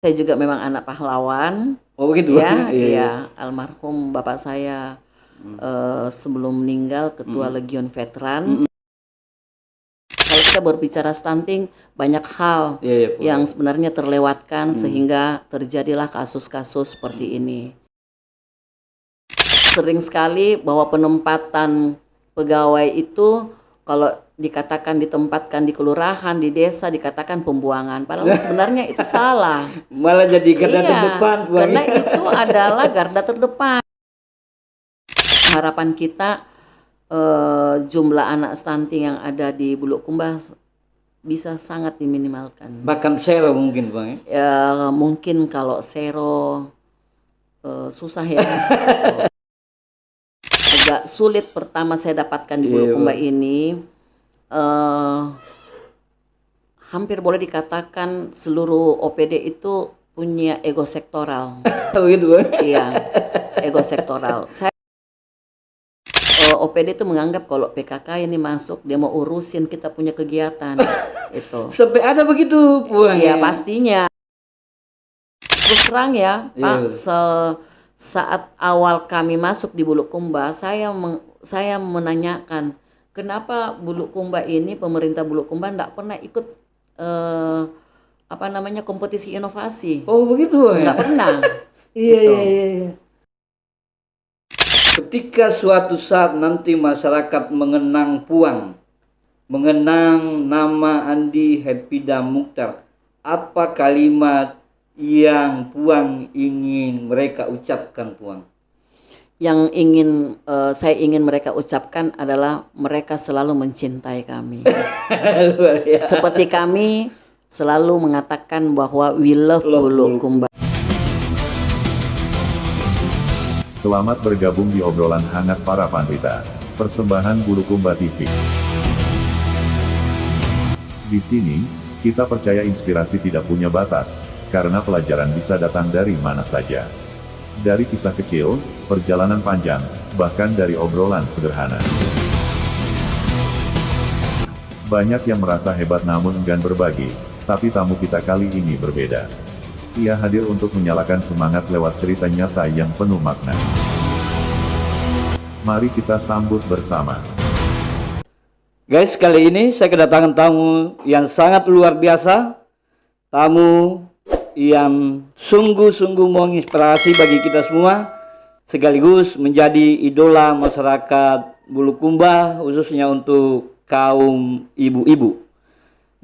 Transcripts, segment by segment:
Saya juga memang anak pahlawan. Oh begitu. Ya, Iya, iya. iya. Almarhum bapak saya sebelum meninggal ketua Legion Veteran. Kalau kita berbicara stunting, banyak hal Iya, iya, yang boleh. sebenarnya terlewatkan sehingga terjadilah kasus-kasus seperti ini. Sering sekali bahwa penempatan pegawai itu kalau dikatakan ditempatkan di kelurahan, di desa dikatakan pembuangan. Padahal sebenarnya itu salah. Malah jadi garda Iya, terdepan, Bang. karena itu adalah garda terdepan. Harapan kita jumlah anak stunting yang ada di Bulukumba bisa sangat diminimalkan. Bahkan zero mungkin, Bang. Ya, mungkin kalau zero susah ya. Agak sulit pertama saya dapatkan di Bulukumba ini. Hampir boleh dikatakan seluruh OPD itu punya ego sektoral. Begitu, Bang. Iya, ego sektoral. Saya OPD itu menganggap kalau PKK ini masuk dia mau urusin kita punya kegiatan itu. Sampai ada begitu, Bang. Iya, pastinya. Terus terang ya, Pak, saat awal kami masuk di Bulukumba, saya menanyakan kenapa Bulukumba ini, pemerintah Bulukumba enggak pernah ikut kompetisi inovasi. Oh begitu, Bang. Enggak pernah. Iya, iya, iya. Ketika suatu saat nanti masyarakat mengenang Puang, mengenang nama Andi Herpida Mukhtar, apa kalimat yang Puang ingin mereka ucapkan, Puang? Yang saya ingin mereka ucapkan adalah mereka selalu mencintai kami. Seperti kami selalu mengatakan bahwa we love Bulukumba. Selamat bergabung di obrolan hangat para pandita. Persembahan Bulukumba TV. Di sini, kita percaya inspirasi tidak punya batas, karena pelajaran bisa datang dari mana saja. Dari kisah kecil, perjalanan panjang, bahkan dari obrolan sederhana. Banyak yang merasa hebat namun enggan berbagi, tapi tamu kita kali ini berbeda. Ia hadir untuk menyalakan semangat lewat cerita nyata yang penuh makna. Mari kita sambut bersama. Guys, kali ini saya kedatangan tamu yang sangat luar biasa. Tamu yang sungguh-sungguh menginspirasi bagi kita semua, sekaligus menjadi idola masyarakat Bulukumba, khususnya untuk kaum ibu-ibu.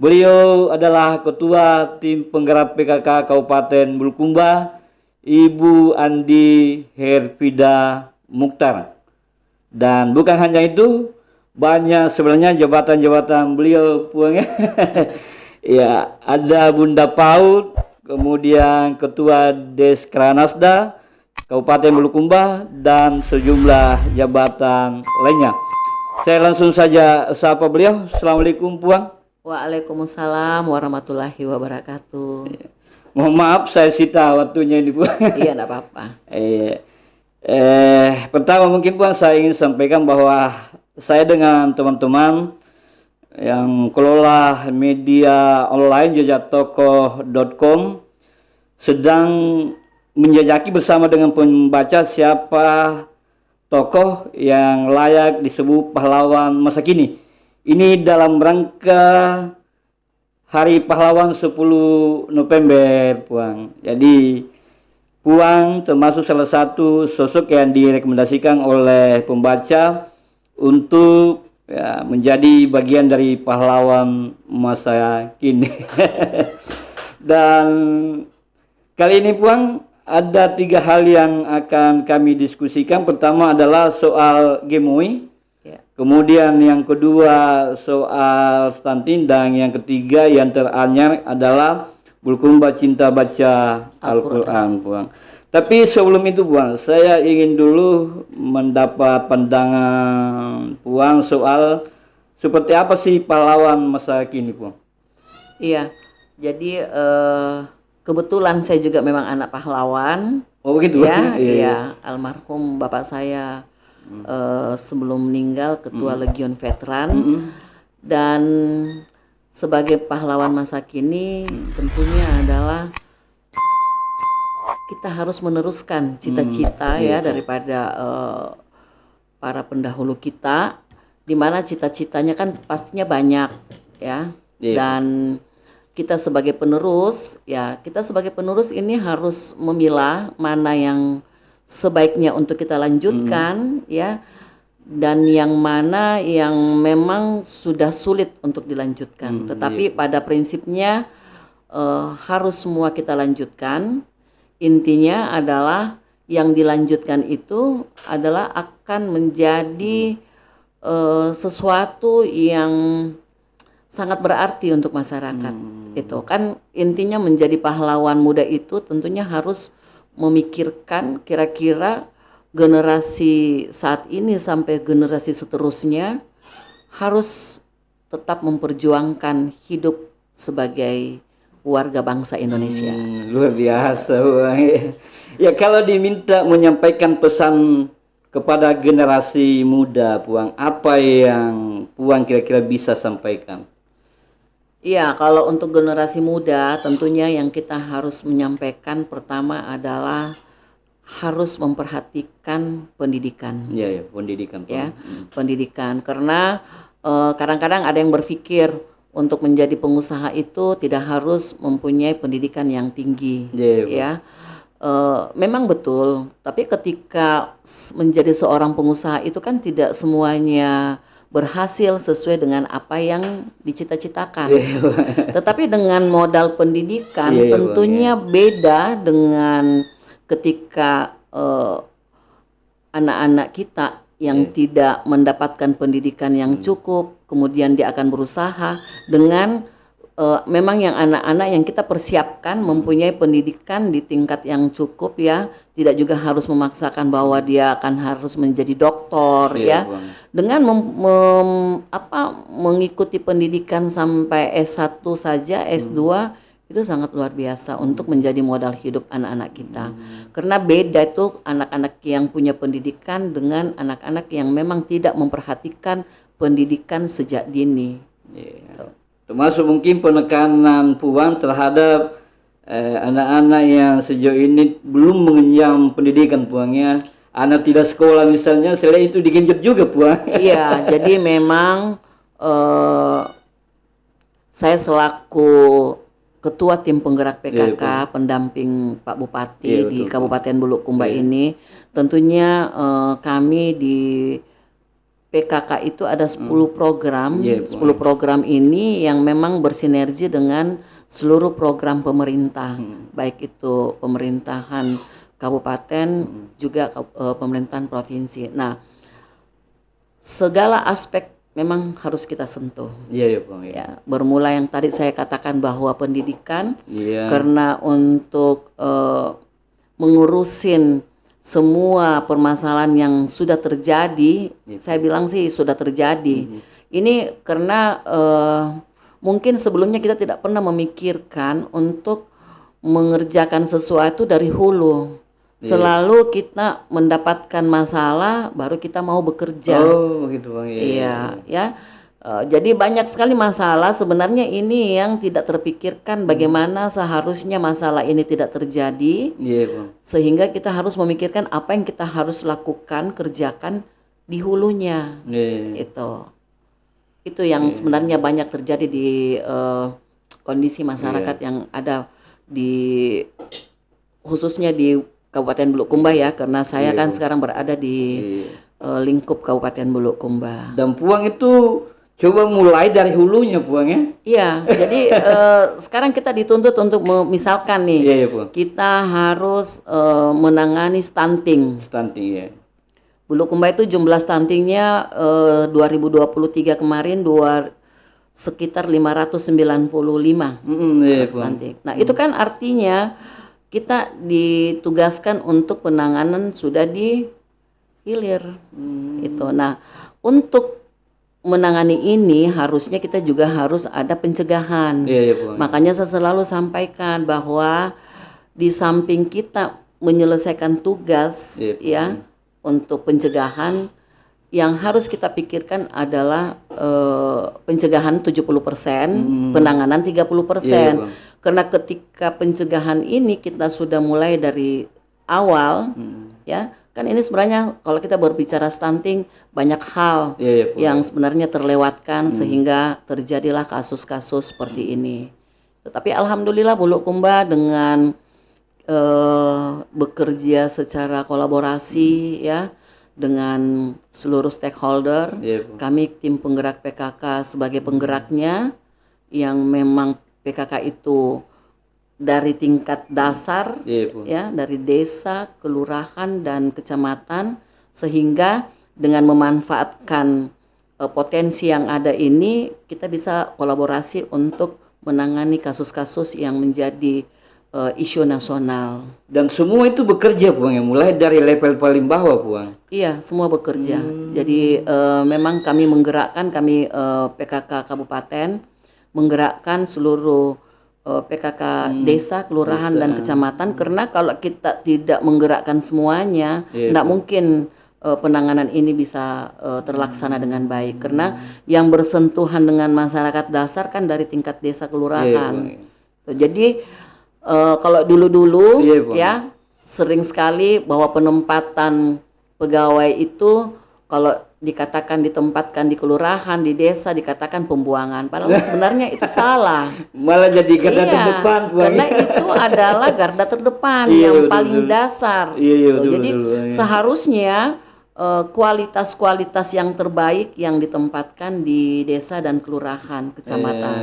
Beliau adalah Ketua Tim Penggerak PKK Kabupaten Bulukumba, Ibu Andi Herpida Mukhtar. Dan bukan hanya itu, banyak sebenarnya jabatan-jabatan beliau, Puang. Ya, ada Bunda PAUD, kemudian Ketua Deskranasda Kabupaten Bulukumba, dan sejumlah jabatan lainnya. Saya langsung saja sapa beliau. Assalamualaikum, Puang. Waalaikumsalam warahmatullahi wabarakatuh. Mohon maaf saya sita waktunya ini, Puang. Iya, enggak apa-apa. Pertama mungkin, Puang, saya ingin sampaikan bahwa saya dengan teman-teman yang kelola media online jajatokoh.com sedang menjajaki bersama dengan pembaca siapa tokoh yang layak disebut pahlawan masa kini. Ini dalam rangka Hari Pahlawan 10 November, Puang. Jadi Puang termasuk salah satu sosok yang direkomendasikan oleh pembaca untuk ya, menjadi bagian dari pahlawan masa kini. Dan kali ini, Puang, ada 3 hal yang akan kami diskusikan. Pertama adalah soal Gemoy. Kemudian yang kedua soal stunting, dan yang ketiga yang teranyar adalah Bulukumba cinta baca Al-Quran, Puang. Tapi sebelum itu, Puang, saya ingin dulu mendapat pandangan Puang soal seperti apa sih pahlawan masa kini, Puang. Iya, jadi kebetulan saya juga memang anak pahlawan. Oh begitu, ya, iya, iya. Almarhum bapak saya sebelum meninggal ketua Legion Veteran, dan sebagai pahlawan masa kini tentunya adalah kita harus meneruskan cita-cita ya iya, daripada para pendahulu kita, di mana cita-citanya kan pastinya banyak ya. Iya. Dan kita sebagai penerus ini harus memilah mana yang sebaiknya untuk kita lanjutkan ya, dan yang mana yang memang sudah sulit untuk dilanjutkan. Tetapi pada prinsipnya harus semua kita lanjutkan. Intinya adalah yang dilanjutkan itu adalah akan menjadi sesuatu yang sangat berarti untuk masyarakat. Itu kan intinya, menjadi pahlawan muda itu tentunya harus memikirkan kira-kira generasi saat ini sampai generasi seterusnya harus tetap memperjuangkan hidup sebagai warga bangsa Indonesia. Luar biasa, Bang. Ya, kalau diminta menyampaikan pesan kepada generasi muda, Puang, apa yang Puang kira-kira bisa sampaikan? Iya, kalau untuk generasi muda tentunya yang kita harus menyampaikan pertama adalah harus memperhatikan pendidikan. Iya, ya, pendidikan, Puang. Ya, pendidikan, karena kadang-kadang ada yang berpikir untuk menjadi pengusaha itu tidak harus mempunyai pendidikan yang tinggi. Ya, memang betul, tapi ketika menjadi seorang pengusaha itu kan tidak semuanya berhasil sesuai dengan apa yang dicita-citakan. Tetapi dengan modal pendidikan tentunya beda dengan ketika anak-anak kita yang tidak mendapatkan pendidikan yang cukup, kemudian dia akan berusaha dengan memang yang anak-anak yang kita persiapkan mempunyai pendidikan di tingkat yang cukup ya, tidak juga harus memaksakan bahwa dia akan harus menjadi doktor ya. Dengan mengikuti pendidikan sampai S1 saja, S2 itu sangat luar biasa untuk menjadi modal hidup anak-anak kita. Karena beda itu anak-anak yang punya pendidikan dengan anak-anak yang memang tidak memperhatikan pendidikan sejak dini. Termasuk mungkin penekanan Puang terhadap anak-anak yang sejauh ini belum mengenyam pendidikan, Puangnya. Anak tidak sekolah misalnya, selain itu digenjot juga, Puang. Iya, jadi memang saya selaku Ketua Tim Penggerak PKK, pendamping Pak Bupati di Kabupaten Bulukumba ini, tentunya kami di PKK itu ada 10 program. 10 program ini yang memang bersinergi dengan seluruh program pemerintah, baik itu pemerintahan kabupaten juga pemerintahan provinsi. Nah, segala aspek memang harus kita sentuh. Iya, Bang. Ya, bermula yang tadi saya katakan bahwa pendidikan, karena untuk mengurusin semua permasalahan yang sudah terjadi, saya bilang sih sudah terjadi. Ini karena mungkin sebelumnya kita tidak pernah memikirkan untuk mengerjakan sesuatu dari hulu. Selalu kita mendapatkan masalah baru kita mau bekerja. Oh, gitu, Bang. Iya, ya. Jadi banyak sekali masalah sebenarnya ini yang tidak terpikirkan bagaimana seharusnya masalah ini tidak terjadi. Sehingga kita harus memikirkan apa yang kita harus lakukan, kerjakan di hulunya. Itu yang sebenarnya banyak terjadi di kondisi masyarakat yang ada di khususnya di Kabupaten Bulukumba ya, karena saya kan sekarang berada di lingkup Kabupaten Bulukumba. Dan Puang itu coba mulai dari hulunya, Puang, ya? Iya, jadi sekarang kita dituntut untuk misalkan nih, kita harus menangani stunting. Bulukumba itu jumlah stuntingnya 2023 kemarin sekitar 595 stunting. Nah, itu kan artinya kita ditugaskan untuk penanganan sudah di hilir. Nah, untuk menangani ini harusnya kita juga harus ada pencegahan. Makanya saya selalu sampaikan bahwa di samping kita menyelesaikan tugas untuk pencegahan, yang harus kita pikirkan adalah pencegahan 70%, penanganan 30%. karena ketika pencegahan ini kita sudah mulai dari awal, ya kan ini sebenarnya kalau kita berbicara stunting banyak hal yang sebenarnya terlewatkan sehingga terjadilah kasus-kasus seperti ini. Tetapi alhamdulillah Bulukumba dengan bekerja secara kolaborasi ya dengan seluruh stakeholder, kami tim penggerak PKK sebagai penggeraknya yang memang PKK itu dari tingkat dasar ya dari desa, kelurahan dan kecamatan, sehingga dengan memanfaatkan potensi yang ada ini kita bisa kolaborasi untuk menangani kasus-kasus yang menjadi isu nasional. Dan semua itu bekerja Puang ya, mulai dari level paling bawah Puang. Iya, semua bekerja. Jadi memang kami menggerakkan, kami PKK Kabupaten menggerakkan seluruh PKK desa, kelurahan dan kecamatan, karena kalau kita tidak menggerakkan semuanya, tidak mungkin penanganan ini bisa terlaksana dengan baik. Karena yang bersentuhan dengan masyarakat dasar kan dari tingkat desa, kelurahan. Jadi kalau dulu-dulu ya sering sekali bahwa penempatan pegawai itu kalau dikatakan ditempatkan di kelurahan, di desa dikatakan pembuangan. Padahal sebenarnya itu salah. Malah jadi garda terdepan. Karena itu adalah garda terdepan yang paling dasar. Jadi seharusnya kualitas-kualitas yang terbaik yang ditempatkan di desa dan kelurahan, kecamatan.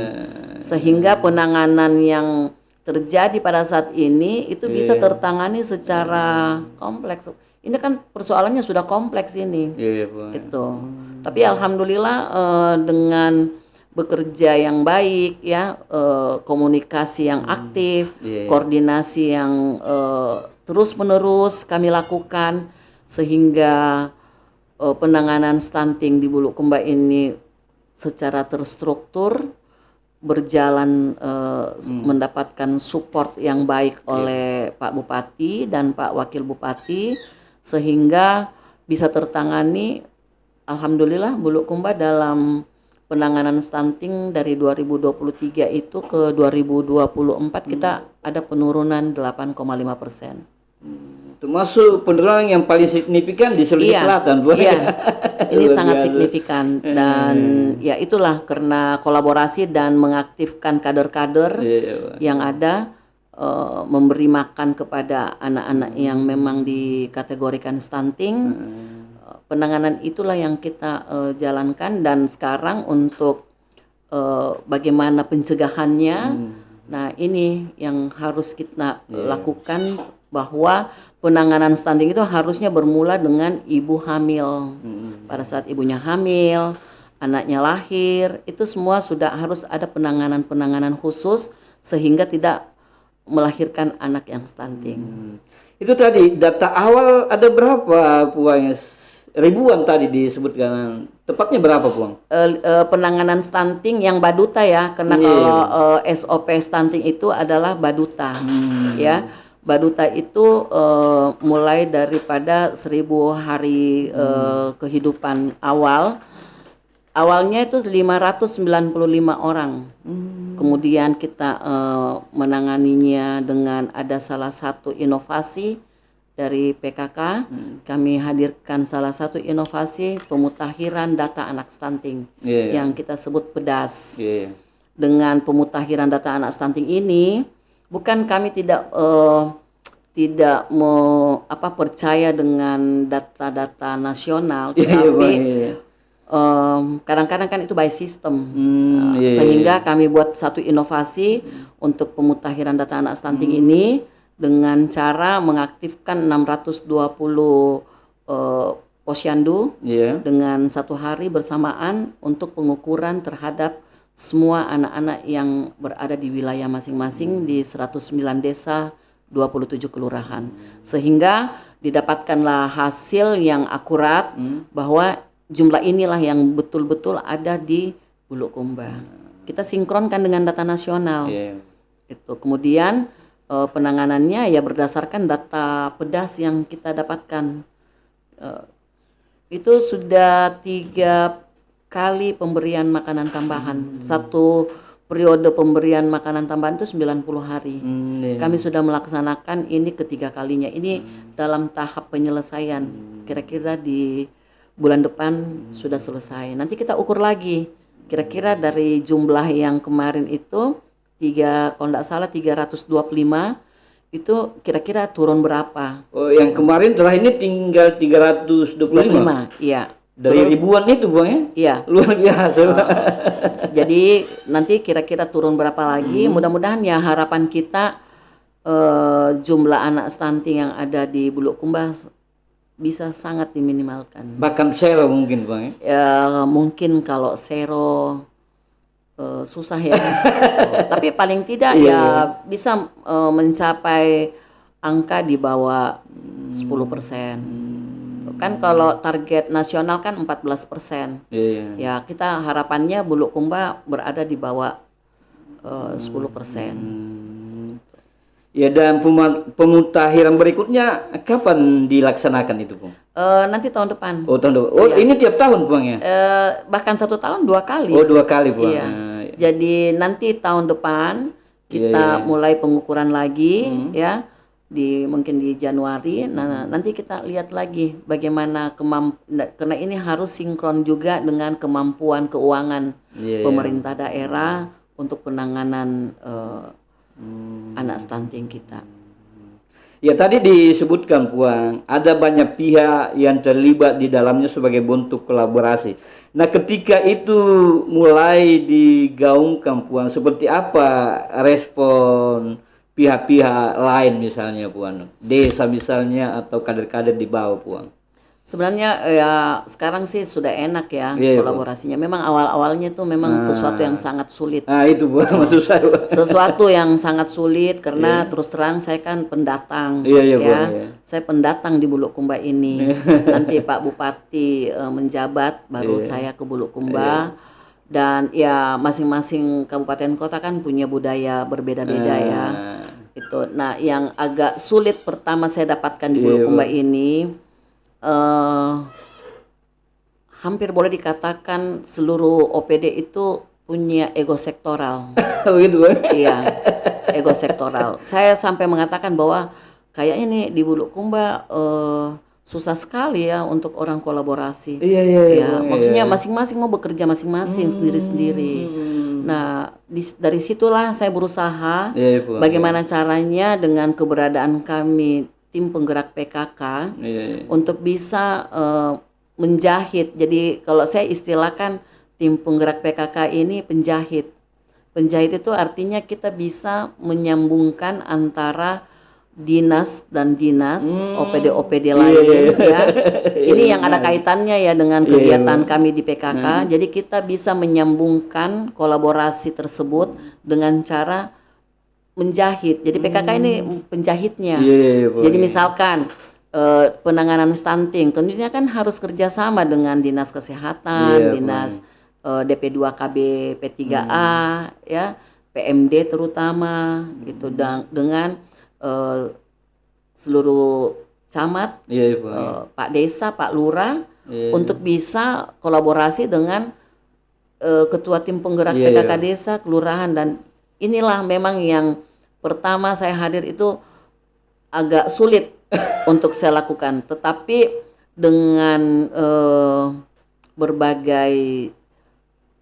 Sehingga penanganan yang terjadi pada saat ini itu bisa tertangani secara kompleks. Ini kan persoalannya sudah kompleks ini, gitu. Tapi alhamdulillah dengan bekerja yang baik, ya, komunikasi yang aktif, koordinasi yang terus-menerus kami lakukan, sehingga penanganan stunting di Bulukumba ini secara terstruktur berjalan, mendapatkan support yang baik oleh Pak Bupati dan Pak Wakil Bupati, sehingga bisa tertangani. Alhamdulillah Bulukumba dalam penanganan stunting dari 2023 itu ke 2024 kita ada penurunan 8,5%. Termasuk penurunan yang paling signifikan di Sulawesi Selatan, Bu. Ini sangat signifikan, dan ya itulah karena kolaborasi dan mengaktifkan kader-kader yang ada, memberi makan kepada anak-anak yang memang dikategorikan stunting. Penanganan itulah yang kita jalankan, dan sekarang untuk bagaimana pencegahannya, nah ini yang harus kita lakukan, bahwa penanganan stunting itu harusnya bermula dengan ibu hamil. Pada saat ibunya hamil, anaknya lahir, itu semua sudah harus ada penanganan khusus sehingga tidak melahirkan anak yang stunting. Itu tadi data awal ada berapa Puang? Ribuan tadi disebutkan. Tepatnya berapa Puang? Penanganan stunting yang baduta ya, karena kalau SOP stunting itu adalah baduta, ya. Baduta itu mulai daripada 1000 hari kehidupan awalnya itu 595 orang. Kemudian kita menanganinya dengan ada salah satu inovasi dari PKK. Kami hadirkan salah satu inovasi pemutakhiran data anak stunting yang kita sebut PEDAS. Dengan pemutakhiran data anak stunting ini, bukan kami tidak percaya dengan data-data nasional, tetapi kadang-kadang kan itu by system, sehingga kami buat satu inovasi untuk pemutakhiran data anak stunting ini dengan cara mengaktifkan 620 posyandu dengan 1 hari bersamaan untuk pengukuran terhadap semua anak-anak yang berada di wilayah masing-masing di 109 desa, 27 kelurahan. Sehingga didapatkanlah hasil yang akurat bahwa jumlah inilah yang betul-betul ada di Bulukumba. Kita sinkronkan dengan data nasional. Itu kemudian penanganannya ya berdasarkan data PEDAS yang kita dapatkan. Itu sudah 3 kali pemberian makanan tambahan. 1 periode pemberian makanan tambahan itu 90 hari. Iya. Kami sudah melaksanakan ini ketiga kalinya. Ini dalam tahap penyelesaian. Kira-kira di bulan depan sudah selesai. Nanti kita ukur lagi. Kira-kira dari jumlah yang kemarin itu kalau tidak salah 325 itu kira-kira turun berapa? Oh, yang kemarin telah ini tinggal 325. 25, iya. Dari ribuan itu, Bang ya? Iya. Luar biasa. Jadi nanti kira-kira turun berapa lagi? Mudah-mudahan ya harapan kita jumlah anak stunting yang ada di Bulukumba bisa sangat diminimalkan. Bahkan zero mungkin, Bang ya? Ya, mungkin kalau zero susah ya. Tapi paling tidak ya bisa mencapai angka di bawah 10%. Kan kalau target nasional kan 14%. Iya. Ya kita harapannya Bulukumba berada di bawah 10%. Ya, dan pemutahiran berikutnya kapan dilaksanakan itu, Bang? Nanti tahun depan. Oh, tahun depan. Oh, Iya. ini tiap tahun, Bang ya? Bahkan 1 tahun 2 kali. Oh, 2 kali, Bang. Iya. Jadi nanti tahun depan kita mulai pengukuran lagi ya. Mungkin di Januari. Nah, nanti kita lihat lagi bagaimana karena ini harus sinkron juga dengan kemampuan keuangan pemerintah daerah untuk penanganan anak stunting kita. Ya, tadi disebutkan, Puang, ada banyak pihak yang terlibat di dalamnya sebagai bentuk kolaborasi. Nah, ketika itu mulai digaungkan, Puang, seperti apa respon pihak-pihak lain misalnya, Puan, desa misalnya atau kader-kader di bawah, Puan? Sebenarnya ya sekarang sih sudah enak ya kolaborasinya. Memang awal-awalnya tuh memang sesuatu yang sangat sulit. Nah, itu, Puan, maksud saya, Puan. Sesuatu yang sangat sulit karena terus terang saya kan pendatang Puan. Saya pendatang di Bulukumba ini. Nanti Pak Bupati menjabat baru saya ke Bulukumba. Dan ya masing-masing kabupaten kota kan punya budaya berbeda-beda ya. Itu. Nah, yang agak sulit pertama saya dapatkan di Bulukumba ini hampir boleh dikatakan seluruh OPD itu punya ego sektoral. Begitu, Bang? Iya, ego sektoral. Saya sampai mengatakan bahwa kayaknya nih di Bulukumba susah sekali ya untuk orang kolaborasi. Iya. Maksudnya masing-masing mau bekerja masing-masing sendiri-sendiri. Nah, dari situlah saya berusaha bagaimana caranya dengan keberadaan kami tim penggerak PKK untuk bisa menjahit. Jadi kalau saya istilahkan tim penggerak PKK ini penjahit. Penjahit itu artinya kita bisa menyambungkan antara dinas dan dinas, OPD-OPD lain ya. Ini yang ada kaitannya ya dengan kegiatan kami di PKK. Jadi kita bisa menyambungkan kolaborasi tersebut dengan cara menjahit. Jadi PKK ini penjahitnya. Jadi misalkan penanganan stunting tentunya kan harus kerjasama dengan dinas kesehatan, dinas DP2KB P3A ya, PMD terutama gitu, dengan seluruh camat, Pak Desa, Pak Lurah, untuk bisa kolaborasi dengan ketua tim penggerak PKK desa, kelurahan. Dan inilah memang yang pertama saya hadir itu agak sulit untuk saya lakukan, tetapi dengan berbagai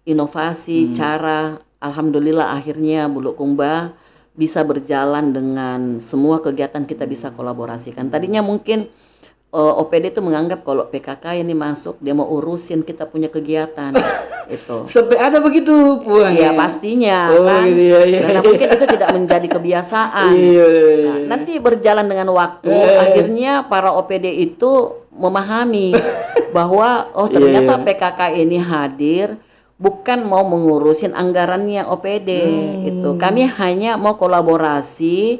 inovasi cara, alhamdulillah akhirnya Bulukumba bisa berjalan dengan semua kegiatan kita bisa kolaborasikan. Tadinya mungkin OPD itu menganggap kalau PKK ini masuk dia mau urusin kita punya kegiatan itu. Sampai ada begitu, Puan? Iya, pastinya kan. Karena mungkin itu tidak menjadi kebiasaan. Nah, nanti berjalan dengan waktu, akhirnya para OPD itu memahami bahwa ternyata PKK ini hadir bukan mau mengurusin anggarannya OPD itu. Kami hanya mau kolaborasi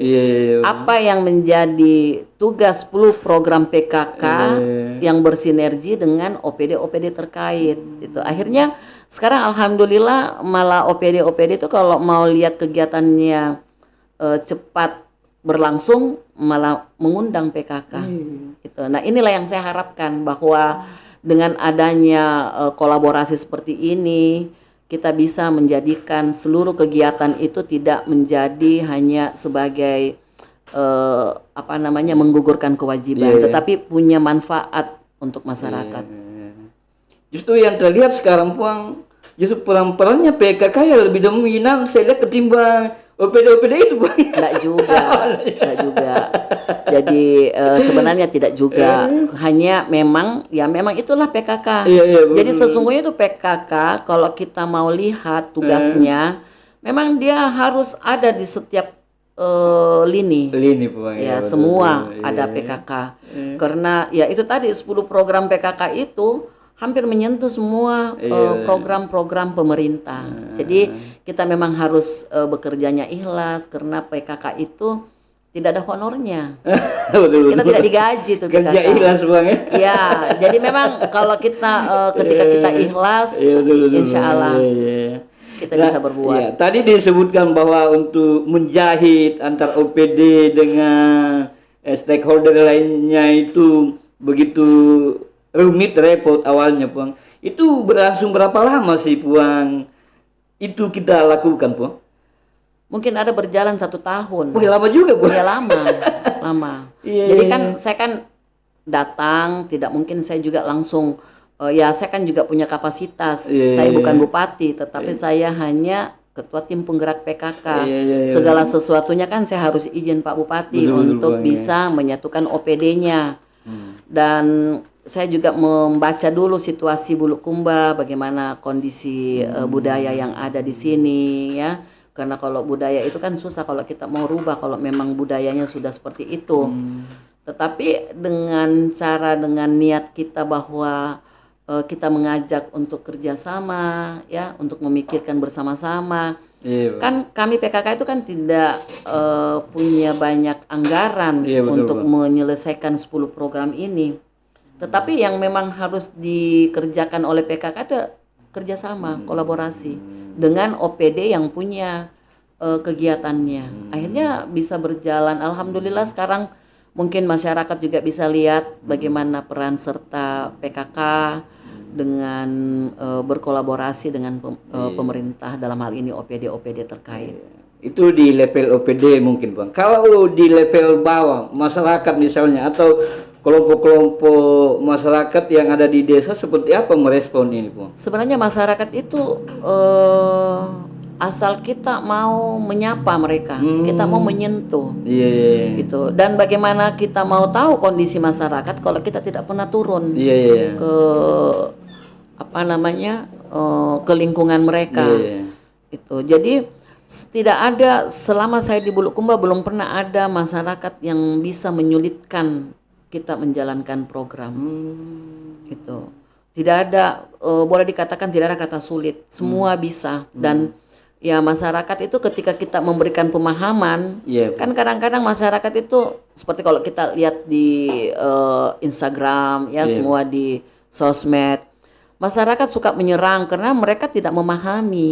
apa yang menjadi tugas 10 program PKK yang bersinergi dengan OPD-OPD terkait itu. Akhirnya sekarang alhamdulillah malah OPD-OPD itu kalau mau lihat kegiatannya cepat berlangsung malah mengundang PKK gitu. Nah, inilah yang saya harapkan bahwa dengan adanya kolaborasi seperti ini kita bisa menjadikan seluruh kegiatan itu tidak menjadi hanya sebagai menggugurkan kewajiban, tetapi punya manfaat untuk masyarakat. Justru yang terlihat sekarang Puang, justru peran-perannya PKK yang lebih dominan saya lihat ketimbang OPD-OPD itu Puang. Enggak juga. Jadi sebenarnya tidak juga, hanya memang itulah PKK. Jadi sesungguhnya itu PKK kalau kita mau lihat tugasnya, memang dia harus ada di setiap lini Puang, ya, semua ada PKK. Karena ya itu tadi 10 program PKK itu hampir menyentuh semua program-program pemerintah. Jadi kita memang harus bekerjanya ikhlas karena PKK itu tidak ada honornya. Kita tidak digaji tuh PKK. Kerja ikhlas Bang ya. Ya, jadi memang kalau kita ketika kita ikhlas, insya Allah kita bisa berbuat. Ya, tadi disebutkan bahwa untuk menjahit antar OPD dengan stakeholder lainnya itu begitu rumit, repot awalnya Puang. Itu berlangsung berapa lama sih Puang? Itu kita lakukan Puang? Mungkin ada berjalan 1 tahun. Wih, lama juga Puang. Ya lama. Jadi kan saya kan datang, tidak mungkin saya juga langsung saya kan juga punya kapasitas. Saya bukan bupati, tetapi saya hanya ketua tim penggerak PKK. Segala sesuatunya kan saya harus izin Pak Bupati untuk bisa menyatukan OPD-nya. Dan saya juga membaca dulu situasi Bulukumba, bagaimana kondisi budaya yang ada di sini ya. Karena kalau budaya itu kan susah kalau kita mau rubah kalau memang budayanya sudah seperti itu. Tetapi dengan niat kita bahwa kita mengajak untuk kerjasama ya, untuk memikirkan bersama-sama. Kan kami PKK itu kan tidak punya banyak anggaran untuk menyelesaikan 10 program ini. Tetapi yang memang harus dikerjakan oleh PKK itu kerjasama, kolaborasi dengan OPD yang punya kegiatannya. Akhirnya bisa berjalan. Alhamdulillah sekarang mungkin masyarakat juga bisa lihat bagaimana peran serta PKK dengan berkolaborasi dengan pemerintah dalam hal ini OPD-OPD terkait. Itu di level OPD mungkin Bang. Kalau di level bawah masyarakat misalnya atau kelompok-kelompok masyarakat yang ada di desa seperti apa merespon ini Bang? Sebenarnya masyarakat itu asal kita mau menyapa mereka, kita mau menyentuh, gitu. Dan bagaimana kita mau tahu kondisi masyarakat kalau kita tidak pernah turun ke ke lingkungan mereka, itu. Jadi tidak ada, selama saya di Bulukumba belum pernah ada masyarakat yang bisa menyulitkan kita menjalankan program, gitu. Tidak ada, boleh dikatakan tidak ada kata sulit, semua bisa. Dan ya masyarakat itu ketika kita memberikan pemahaman, kan kadang-kadang masyarakat itu seperti kalau kita lihat di Instagram ya, semua di sosmed, masyarakat suka menyerang karena mereka tidak memahami.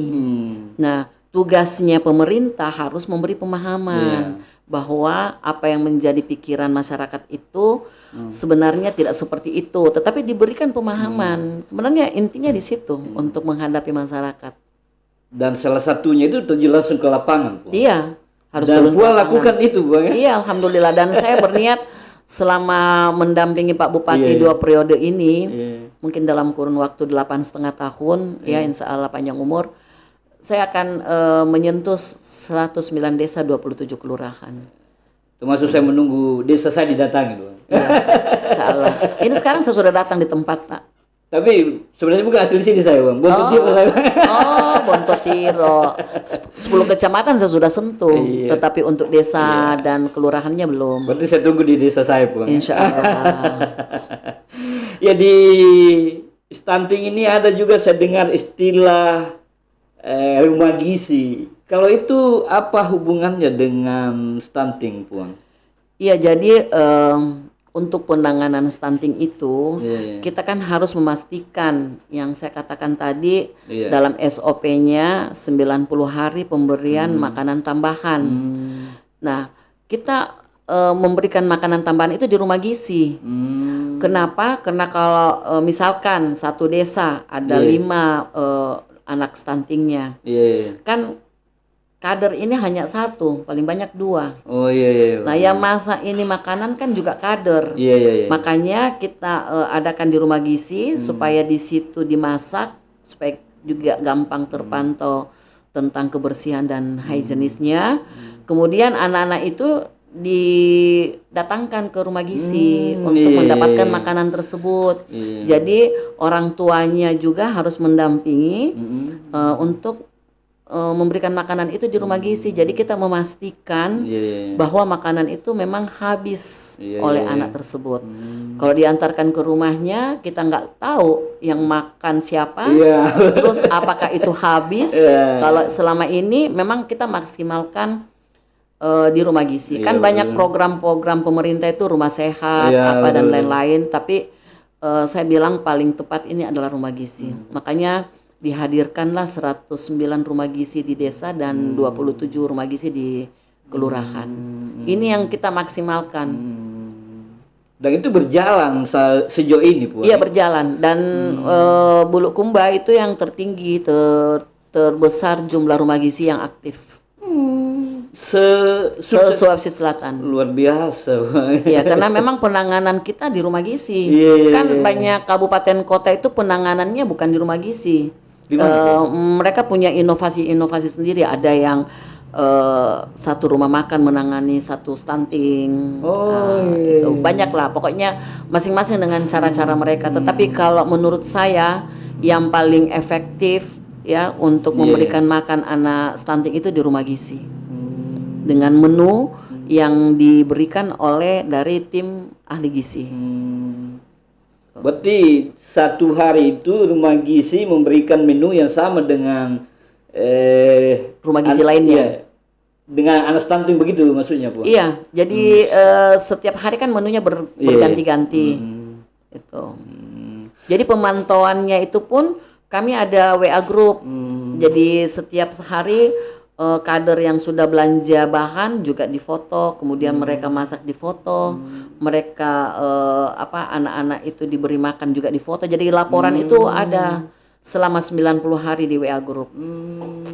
Nah, tugasnya pemerintah harus memberi pemahaman bahwa apa yang menjadi pikiran masyarakat itu sebenarnya tidak seperti itu, tetapi diberikan pemahaman. Sebenarnya intinya di situ untuk menghadapi masyarakat. Dan salah satunya itu terjun langsung ke lapangan, Bang. Iya, harus dan turun ke lapangan. lakukan itu, Bang ya? Iya, alhamdulillah. Dan saya berniat selama mendampingi Pak Bupati 2 periode ini, mungkin dalam kurun waktu 8,5 tahun, ya insya Allah panjang umur, saya akan menyentuh 109 desa, 27 kelurahan. Termasuk saya menunggu desa saya didatangi, Bang. Ya, insya Allah. Ini sekarang saya sudah datang di tempat, Pak. Tapi sebenarnya bukan asli sini saya, Bang. Bontotiro saya. Oh, Bontotiro. 10 kecamatan saya sudah sentuh, tetapi untuk desa dan kelurahannya belum. Berarti saya tunggu di desa saya, Bang. Insya Allah. Ya, di stunting ini ada juga saya dengar istilah rumah gizi. Kalau itu apa hubungannya dengan stunting, Puang? Iya, jadi untuk penanganan stunting itu kita kan harus memastikan yang saya katakan tadi dalam SOP-nya 90 hari pemberian makanan tambahan. Nah, kita memberikan makanan tambahan itu di rumah gizi. Kenapa? Karena kalau misalkan satu desa ada anak stuntingnya. Iya. Kan kader ini hanya satu, paling banyak 2. Oh iya. Nah, yang masak ini makanan kan juga kader. Iya. Makanya kita adakan di rumah gizi supaya di situ dimasak supaya juga gampang terpantau tentang kebersihan dan higienisnya. Kemudian anak-anak itu didatangkan ke rumah gizi untuk mendapatkan makanan tersebut. Jadi orang tuanya juga harus mendampingi untuk memberikan makanan itu di rumah gizi. Jadi kita memastikan bahwa makanan itu memang habis oleh anak tersebut. Kalau diantarkan ke rumahnya, kita nggak tahu yang makan siapa, terus apakah itu habis. Kalau selama ini memang kita maksimalkan di rumah gizi. Kan banyak program-program pemerintah itu rumah sehat, apa dan lain-lain. Tapi saya bilang paling tepat ini adalah rumah gizi. Makanya dihadirkanlah 109 rumah gizi di desa dan 27 rumah gizi di kelurahan. Ini yang kita maksimalkan. Dan itu berjalan sejauh ini, Bu. Iya, berjalan. Dan Bulukumba itu yang tertinggi, terbesar jumlah rumah gizi yang aktif. Sulawesi Selatan. Luar biasa. Ya, karena memang penanganan kita di rumah gizi. Kan banyak kabupaten kota itu penanganannya bukan di rumah gizi. Mereka punya inovasi-inovasi sendiri. Ada yang satu rumah makan menangani satu stunting. Itu banyak lah. Pokoknya masing-masing dengan cara-cara mereka. Tetapi kalau menurut saya yang paling efektif ya untuk memberikan makan anak stunting itu di rumah gizi. Dengan menu yang diberikan oleh dari tim ahli gizi. Berarti satu hari itu rumah gizi memberikan menu yang sama dengan rumah gizi lainnya. Dengan anak stunting begitu maksudnya, Bu? Iya, jadi setiap hari kan menunya berganti-ganti. Itu. Jadi pemantauannya itu pun kami ada WA group. Jadi setiap hari kader yang sudah belanja bahan juga difoto, kemudian mereka masak difoto, mereka anak-anak itu diberi makan juga difoto. Jadi laporan itu ada selama 90 hari di WA group.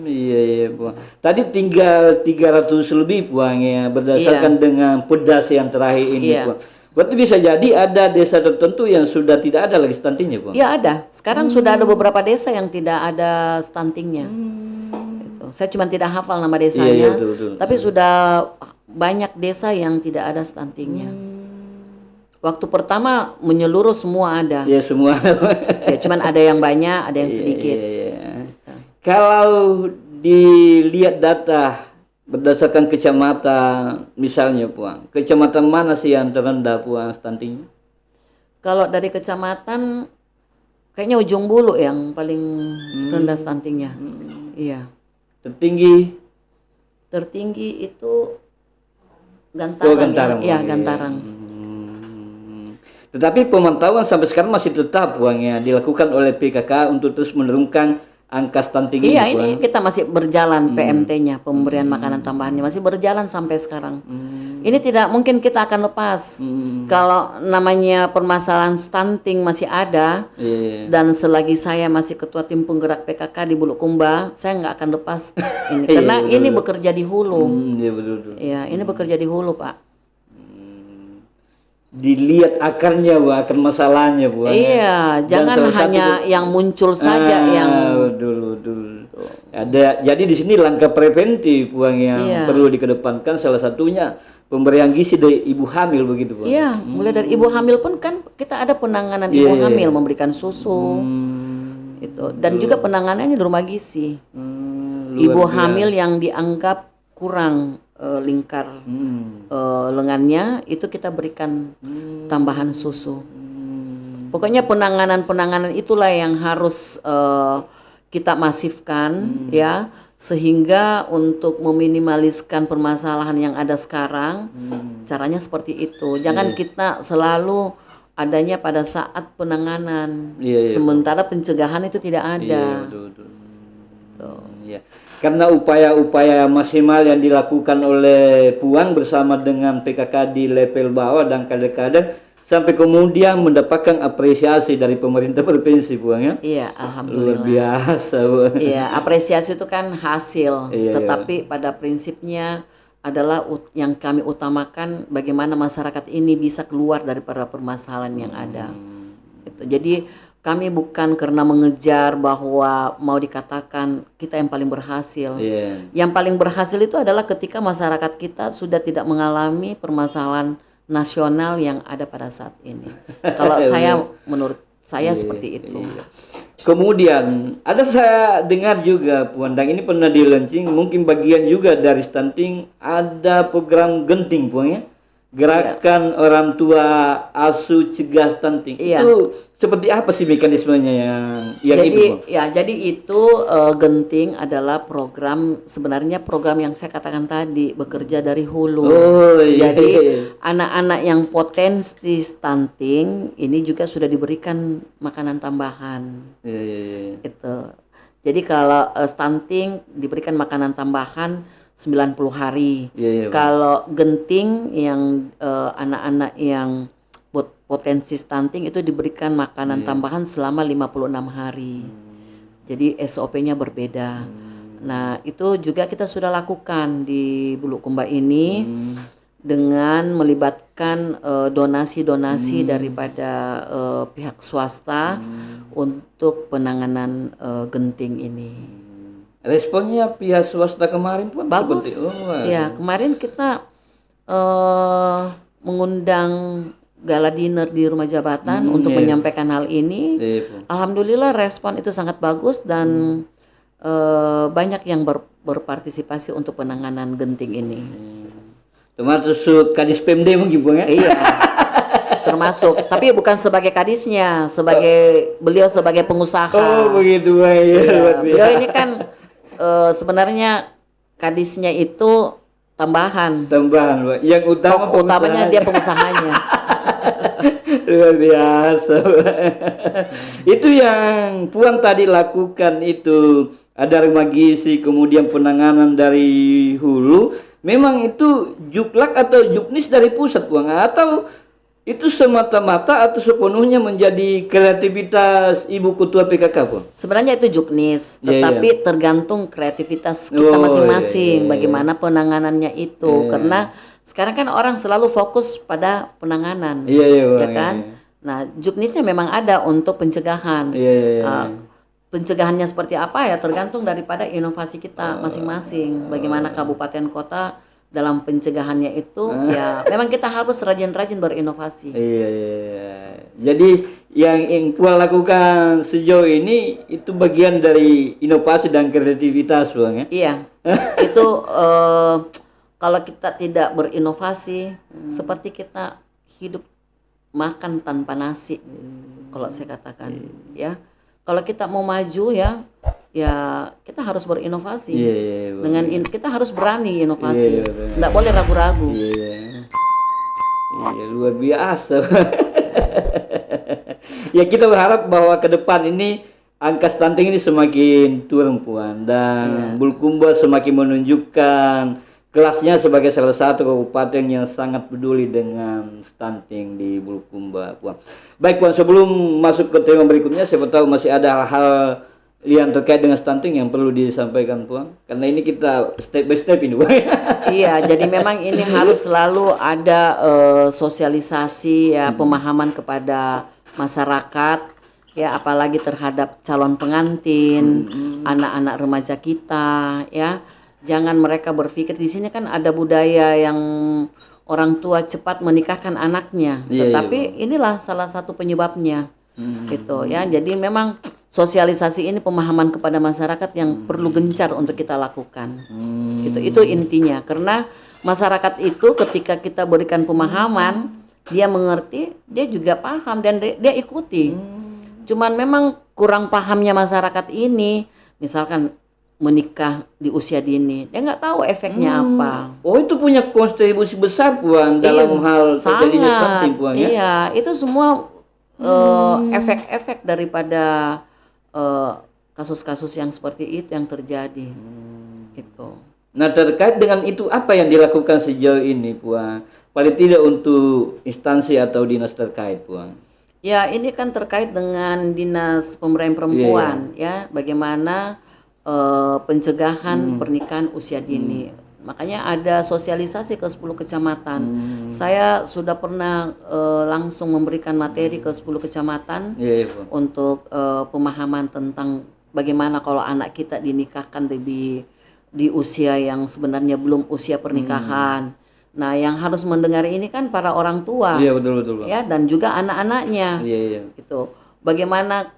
Iya, Bu. Tadi tinggal 300 lebih, Bu, ya, berdasarkan dengan pedas yang terakhir ini, Bu. Berarti bisa jadi ada desa tertentu yang sudah tidak ada lagi stuntingnya, Bu? Iya, ada. Sekarang sudah ada beberapa desa yang tidak ada stuntingnya. Saya cuma tidak hafal nama desanya, betul. tapi sudah banyak desa yang tidak ada stuntingnya. Waktu pertama menyeluruh semua ada. Ya, semua. Ya, cuman ada yang banyak, ada yang sedikit. Kalau dilihat data berdasarkan kecamatan, misalnya, Puang, kecamatan mana sih yang terendah, Puang, stuntingnya? Kalau dari kecamatan, kayaknya Ujung Bulu yang paling rendah stuntingnya. Iya. Tertinggi itu Gantarang. Iya, Gantarang. Tetapi pemantauan sampai sekarang masih tetap, Puang, ya, dilakukan oleh PKK untuk terus menurunkan angka stunting ini. Iya, ini kita masih berjalan PMT-nya, pemberian makanan tambahannya masih berjalan sampai sekarang. Ini tidak mungkin kita akan lepas. Kalau namanya permasalahan stunting masih ada, dan selagi saya masih ketua tim penggerak PKK di Bulukumba, saya nggak akan lepas ini. Karena ini bekerja di hulu. Iya, betul. Iya, ini bekerja di hulu, Pak. Dilihat akarnya, Bu, akar masalahnya, Bu. Iya, jangan hanya yang muncul saja yang dulu. Ada, jadi di sini langkah preventif, Buang, yang perlu dikedepankan, salah satunya pemberian gizi dari ibu hamil begitu, Buang. Iya, mulai dari ibu hamil pun kan kita ada penanganan ibu hamil, memberikan susu. Itu, dan juga penanganannya di rumah gizi. Ibu hamil yang dianggap kurang lingkar lengannya itu kita berikan tambahan susu. Pokoknya penanganan itulah yang harus kita masifkan, ya, sehingga untuk meminimaliskan permasalahan yang ada sekarang. Caranya seperti itu. Jangan kita selalu adanya pada saat penanganan, sementara pencegahan itu tidak ada. Karena upaya-upaya maksimal yang dilakukan oleh Puang bersama dengan PKK di level bawah dan kader-kader sampai kemudian mendapatkan apresiasi dari pemerintah provinsi Puang ya. Iya, Luar alhamdulillah. biasa Puang. Iya, apresiasi itu kan hasil, Iya, iya. tetapi pada prinsipnya adalah yang kami utamakan bagaimana masyarakat ini bisa keluar dari permasalahan yang ada. Itu. Jadi kami bukan karena mengejar bahwa mau dikatakan kita yang paling berhasil. Iya. Yang paling berhasil itu adalah ketika masyarakat kita sudah tidak mengalami permasalahan nasional yang ada pada saat ini. Kalau menurut saya seperti itu. Iya. Kemudian ada saya dengar juga Puan, dan ini pernah di-launching, mungkin bagian juga dari stunting, ada program genting Puan ya, gerakan orang tua asuh cegah stunting. Iya. Itu seperti apa sih mekanismenya yang Jadi itu Puan? ya, jadi itu genting adalah sebenarnya program yang saya katakan tadi, bekerja dari hulu. Oh iya. Jadi anak-anak yang potensi stunting ini juga sudah diberikan makanan tambahan. Iya, iya, iya. Itu. Jadi kalau stunting diberikan makanan tambahan 90 hari. Iya, iya, Pak. Kalau genting yang anak-anak yang potensi stunting itu diberikan makanan tambahan selama 56 hari. Jadi SOP-nya berbeda. Nah, itu juga kita sudah lakukan di Bulukumba ini dengan melibatkan donasi-donasi daripada pihak swasta untuk penanganan genting ini. Responnya pihak swasta kemarin Puan Bagus. seperti Ya, kemarin kita mengundang gala dinner di rumah jabatan untuk menyampaikan hal ini. Iya, Puan. Alhamdulillah respon itu sangat bagus dan banyak yang berpartisipasi untuk penanganan genting ini. Termasuk Kadis Pemda mungkin Puan ya? Iya. Termasuk, tapi bukan sebagai kadisnya, beliau sebagai pengusaha. Oh begitu Puan ya. Iya, beliau ini kan sebenarnya kadisnya itu tambahan. Tambahan Pak. Yang Utamanya dia pengusahanya. Luar biasa. Itu yang Puan tadi lakukan itu, ada rumah gizi, kemudian penanganan dari hulu. Memang itu juklak atau juknis dari pusat Puan, atau itu semata-mata atau sepenuhnya menjadi kreativitas Ibu Ketua PKK Puan? Sebenarnya itu juknis, Iya, tetapi tergantung kreativitas kita masing-masing, iya. bagaimana penanganannya itu. Karena sekarang kan orang selalu fokus pada penanganan, Iya, iya, ya Bang, kan? iya. Nah, juknisnya memang ada untuk pencegahan. Iya, iya. Pencegahannya seperti apa ya tergantung daripada inovasi kita masing-masing. Bagaimana kabupaten kota dalam pencegahannya itu, ya memang kita harus rajin-rajin berinovasi. Iya, iya. Jadi yang Puan lakukan sejauh ini itu bagian dari inovasi dan kreativitas Bang ya? Iya, itu kalau kita tidak berinovasi, seperti kita hidup makan tanpa nasi, kalau saya katakan, ya. Kalau kita mau maju ya kita harus berinovasi. Iya, iya, Bang. Kita harus berani inovasi, Iya, Bang. nggak boleh ragu-ragu. Iya. Iya, luar biasa. Ya kita berharap bahwa ke depan ini angka stunting ini semakin turun Puan, dan Bulukumba semakin menunjukkan kelasnya sebagai salah satu kabupaten yang sangat peduli dengan stunting di Bulukumba Puan. Baik Puan, sebelum masuk ke tema berikutnya, siapa tahu masih ada hal yang terkait dengan stunting yang perlu disampaikan Puan, karena ini kita step by step ini Puan. Iya, jadi memang ini harus selalu ada sosialisasi ya, pemahaman kepada masyarakat ya, apalagi terhadap calon pengantin, anak-anak remaja kita ya. Jangan mereka berpikir, di sini kan ada budaya yang orang tua cepat menikahkan anaknya, tetapi inilah salah satu penyebabnya. Gitu ya. Jadi memang sosialisasi ini, pemahaman kepada masyarakat yang perlu gencar untuk kita lakukan. Itu intinya, karena masyarakat itu ketika kita berikan pemahaman, dia mengerti, dia juga paham dan dia ikuti. Cuman memang kurang pahamnya masyarakat ini, misalkan menikah di usia dini, dia nggak tahu efeknya apa. Oh, itu punya kontribusi besar Puan dalam hal terjadinya stunting Puan ya? Iya, itu semua efek-efek daripada kasus-kasus yang seperti itu yang terjadi. Gitu. Nah, terkait dengan itu apa yang dilakukan sejauh ini Puan? paling tidak untuk instansi atau dinas terkait, Puan? Ya, ini kan terkait dengan Dinas Pemberdayaan Perempuan, ya, bagaimana pencegahan pernikahan usia dini. Makanya ada sosialisasi ke 10 kecamatan. Saya sudah pernah langsung memberikan materi ke 10 kecamatan Iya, Puan. untuk pemahaman tentang bagaimana kalau anak kita dinikahkan di usia yang sebenarnya belum usia pernikahan. Nah, yang harus mendengar ini kan para orang tua, Iya, betul, Bang. ya, dan juga anak-anaknya, Iya. gitu. Bagaimana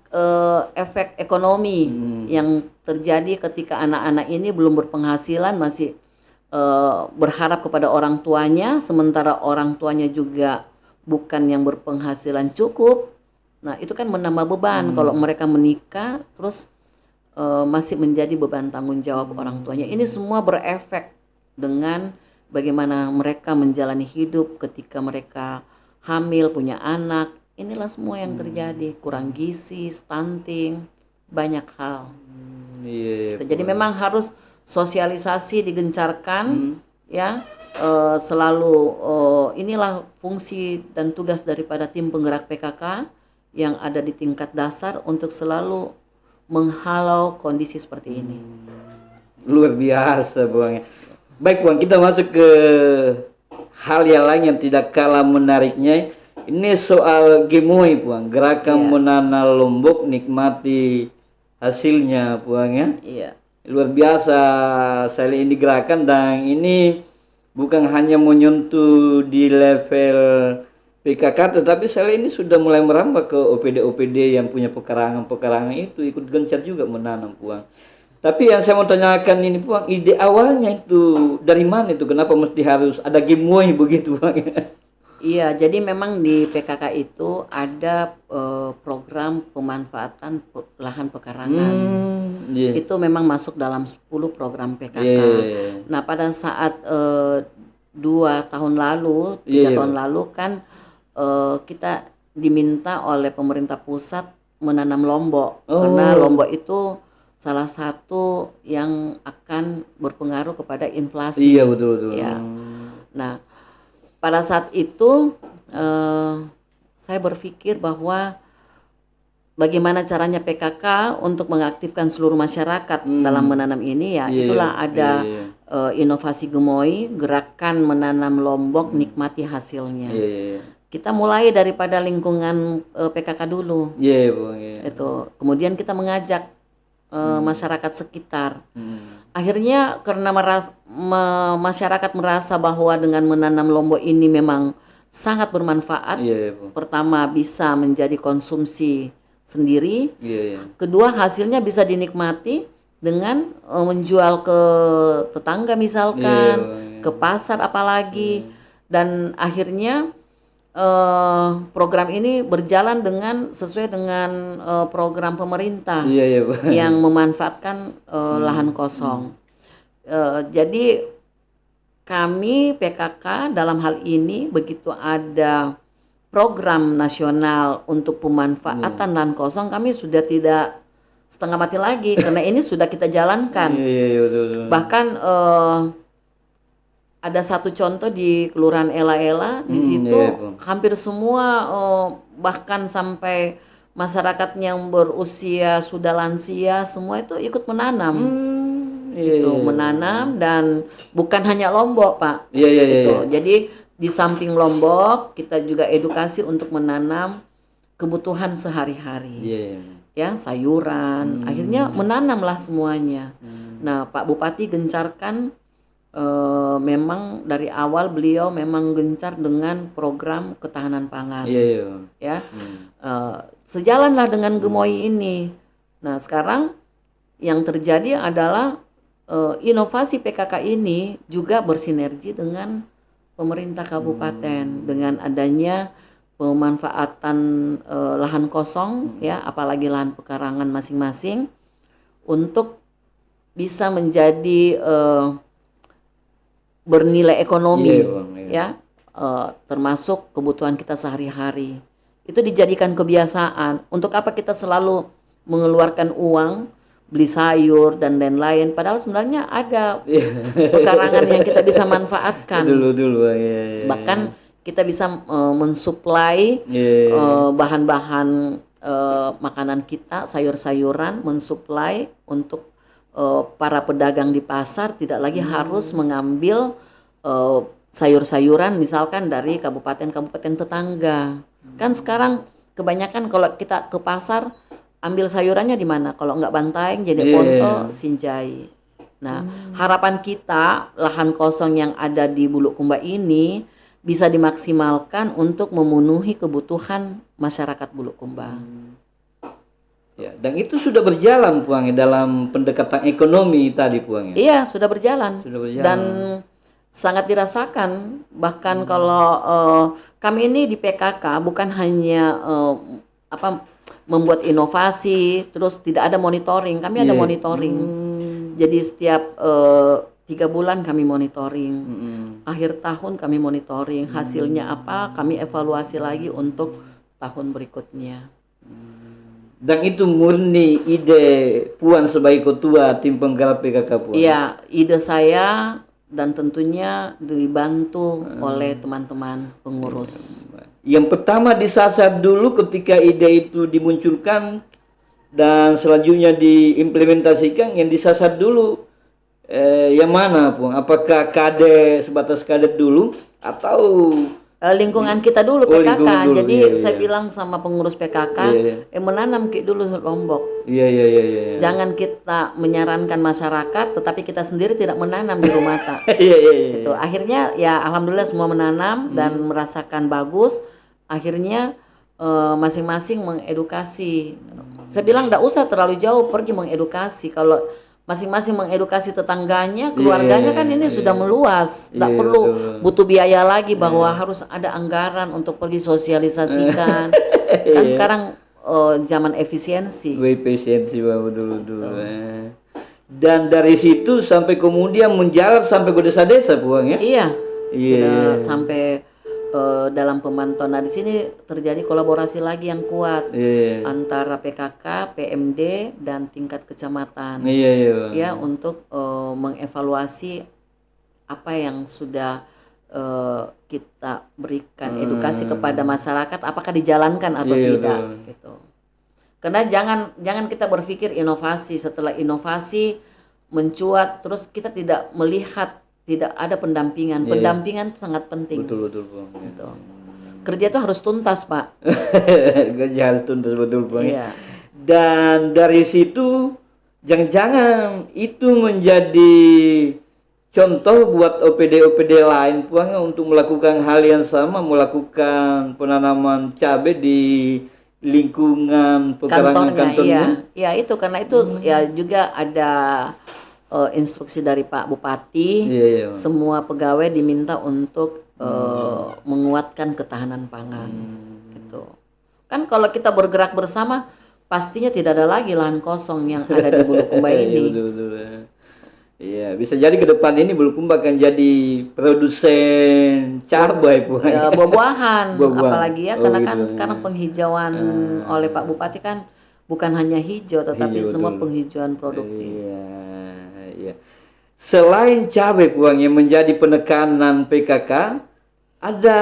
efek ekonomi yang terjadi ketika anak-anak ini belum berpenghasilan, masih berharap kepada orang tuanya, sementara orang tuanya juga bukan yang berpenghasilan cukup. Nah, itu kan menambah beban kalau mereka menikah terus masih menjadi beban tanggung jawab orang tuanya. Ini semua berefek dengan bagaimana mereka menjalani hidup ketika mereka hamil, punya anak. Inilah semua yang terjadi, kurang gizi, stunting, banyak hal. Iya. Jadi memang harus sosialisasi digencarkan, ya. Selalu inilah fungsi dan tugas daripada tim penggerak PKK yang ada di tingkat dasar untuk selalu menghalau kondisi seperti ini. Luar biasa, Bang. Baik, Bang, kita masuk ke hal yang lain yang tidak kalah menariknya. Ini soal Gemoy, Bang. Gerakan menanam lombok, nikmati hasilnya, Bang, ya. Iya. Luar biasa saya lihat ini gerakan, dan ini bukan hanya menyentuh di level PKK, tetapi saya lihat ini sudah mulai merambah ke OPD-OPD yang punya pekarangan-pekarangan itu ikut gencar juga menanam, Puan. Tapi yang saya mau tanyakan ini, Puan, ide awalnya itu dari mana itu? Kenapa mesti harus ada giveaway begitu, Puan? Iya, jadi memang di PKK itu ada program pemanfaatan lahan pekarangan. Itu memang masuk dalam 10 program PKK. Nah, pada saat 2 tahun lalu, 3 tahun lalu kan kita diminta oleh pemerintah pusat menanam lombok, karena lombok itu salah satu yang akan berpengaruh kepada inflasi. Iya, betul. Ya. Nah, pada saat itu saya berpikir bahwa bagaimana caranya PKK untuk mengaktifkan seluruh masyarakat dalam menanam ini, ya. Itulah ada inovasi Gemoy, gerakan menanam lombok, nikmati hasilnya. Kita mulai daripada lingkungan PKK dulu. Itu. Kemudian kita mengajak masyarakat sekitar. Akhirnya karena masyarakat merasa bahwa dengan menanam lombok ini memang sangat bermanfaat. Pertama, bisa menjadi konsumsi sendiri. Kedua, hasilnya bisa dinikmati dengan menjual ke tetangga misalkan, ke pasar apalagi. Dan akhirnya program ini berjalan sesuai dengan program pemerintah yang memanfaatkan lahan kosong. Jadi kami PKK dalam hal ini begitu ada program nasional untuk pemanfaatan lahan kosong, kami sudah tidak setengah mati lagi karena ini sudah kita jalankan. Bahkan ada satu contoh di Kelurahan Ela-Ela, di situ hampir semua bahkan sampai masyarakat yang berusia sudah lansia semua itu ikut menanam. Menanam, dan bukan hanya lombok, Pak. Jadi di samping lombok kita juga edukasi untuk menanam kebutuhan sehari-hari. Ya, sayuran. Akhirnya menanamlah semuanya. Nah, Pak Bupati gencarkan, memang dari awal beliau memang gencar dengan program ketahanan pangan. Ya, sejalanlah dengan Gemoy ini. Nah, sekarang yang terjadi adalah inovasi PKK ini juga bersinergi dengan pemerintah kabupaten dengan adanya pemanfaatan lahan kosong, ya, apalagi lahan pekarangan masing-masing untuk bisa menjadi bernilai ekonomi, ya, termasuk kebutuhan kita sehari-hari. Itu dijadikan kebiasaan. Untuk apa kita selalu mengeluarkan uang beli sayur dan lain-lain. Padahal sebenarnya ada pekarangan yang kita bisa manfaatkan. Dulu ya. Bahkan kita bisa mensuplai bahan-bahan makanan kita, sayur-sayuran, mensuplai untuk para pedagang di pasar tidak lagi harus mengambil sayur-sayuran misalkan dari kabupaten-kabupaten tetangga. Kan sekarang kebanyakan kalau kita ke pasar ambil sayurannya di mana? Kalau nggak Bantaeng, jadi Ponto, Sinjai. Nah, harapan kita lahan kosong yang ada di Bulukumba ini bisa dimaksimalkan untuk memenuhi kebutuhan masyarakat Bulukumba. Ya, dan itu sudah berjalan Puang dalam pendekatan ekonomi tadi Puang. Iya, sudah berjalan. Dan sangat dirasakan. Bahkan kalau kami ini di PKK bukan hanya membuat inovasi, terus tidak ada monitoring. Kami ada monitoring. Jadi setiap 3 bulan kami monitoring. Akhir tahun kami monitoring. Hasilnya apa? Kami evaluasi lagi untuk tahun berikutnya. Dan itu murni ide Puan sebagai ketua tim penggarap PKK Puan? Iya, ide saya dan tentunya dibantu oleh teman-teman pengurus. Yang pertama disasar dulu ketika ide itu dimunculkan dan selanjutnya diimplementasikan, yang disasar dulu yang mana Puan? Apakah kades, sebatas kades dulu atau lingkungan kita dulu PKK. Lingkungan dulu. Jadi saya bilang sama pengurus PKK, menanam dulu Lombok. Iya. Jangan kita menyarankan masyarakat, tetapi kita sendiri tidak menanam di rumah tak. Itu akhirnya ya alhamdulillah semua menanam dan merasakan bagus. Akhirnya masing-masing mengedukasi. Saya bilang tidak usah terlalu jauh pergi mengedukasi. Kalau masing-masing mengedukasi tetangganya, keluarganya kan ini sudah meluas. Tidak perlu butuh biaya lagi bahwa harus ada anggaran untuk pergi sosialisasikan. Kan sekarang zaman efisiensi. Efisiensi dulu. Dan dari situ sampai kemudian menjalar sampai ke desa-desa Puang ya? Iya. Sudah sampai dalam pemantauan. Nah, di sini terjadi kolaborasi lagi yang kuat antara PKK, PMD dan tingkat kecamatan. Ya, untuk mengevaluasi apa yang sudah kita berikan edukasi kepada masyarakat, apakah dijalankan atau tidak gitu. Karena jangan kita berpikir inovasi, setelah inovasi mencuat terus kita tidak melihat, tidak ada pendampingan. Pendampingan sangat penting. Betul Bang. Gitu. Kerja itu harus tuntas Pak. Kerja harus tuntas betul Bang. Iya. Dan dari situ jangan-jangan itu menjadi contoh buat OPD-OPD lain Puang untuk melakukan hal yang sama, melakukan penanaman cabai di lingkungan pekarangan kantornya. Iya itu karena itu ya juga ada instruksi dari Pak Bupati. Semua pegawai diminta untuk menguatkan ketahanan pangan. Gitu. Kan kalau kita bergerak bersama pastinya tidak ada lagi lahan kosong yang ada di Bulukumba ini. Iya, bisa jadi ke depan ini Bulukumba akan jadi produsen cabai Puan. Ya, buah-buahan, apalagi ya karena kan sekarang penghijauan oleh Pak Bupati kan bukan hanya hijau tetapi semua penghijauan produktif. Iya. Selain cabai Puang yang menjadi penekanan PKK, ada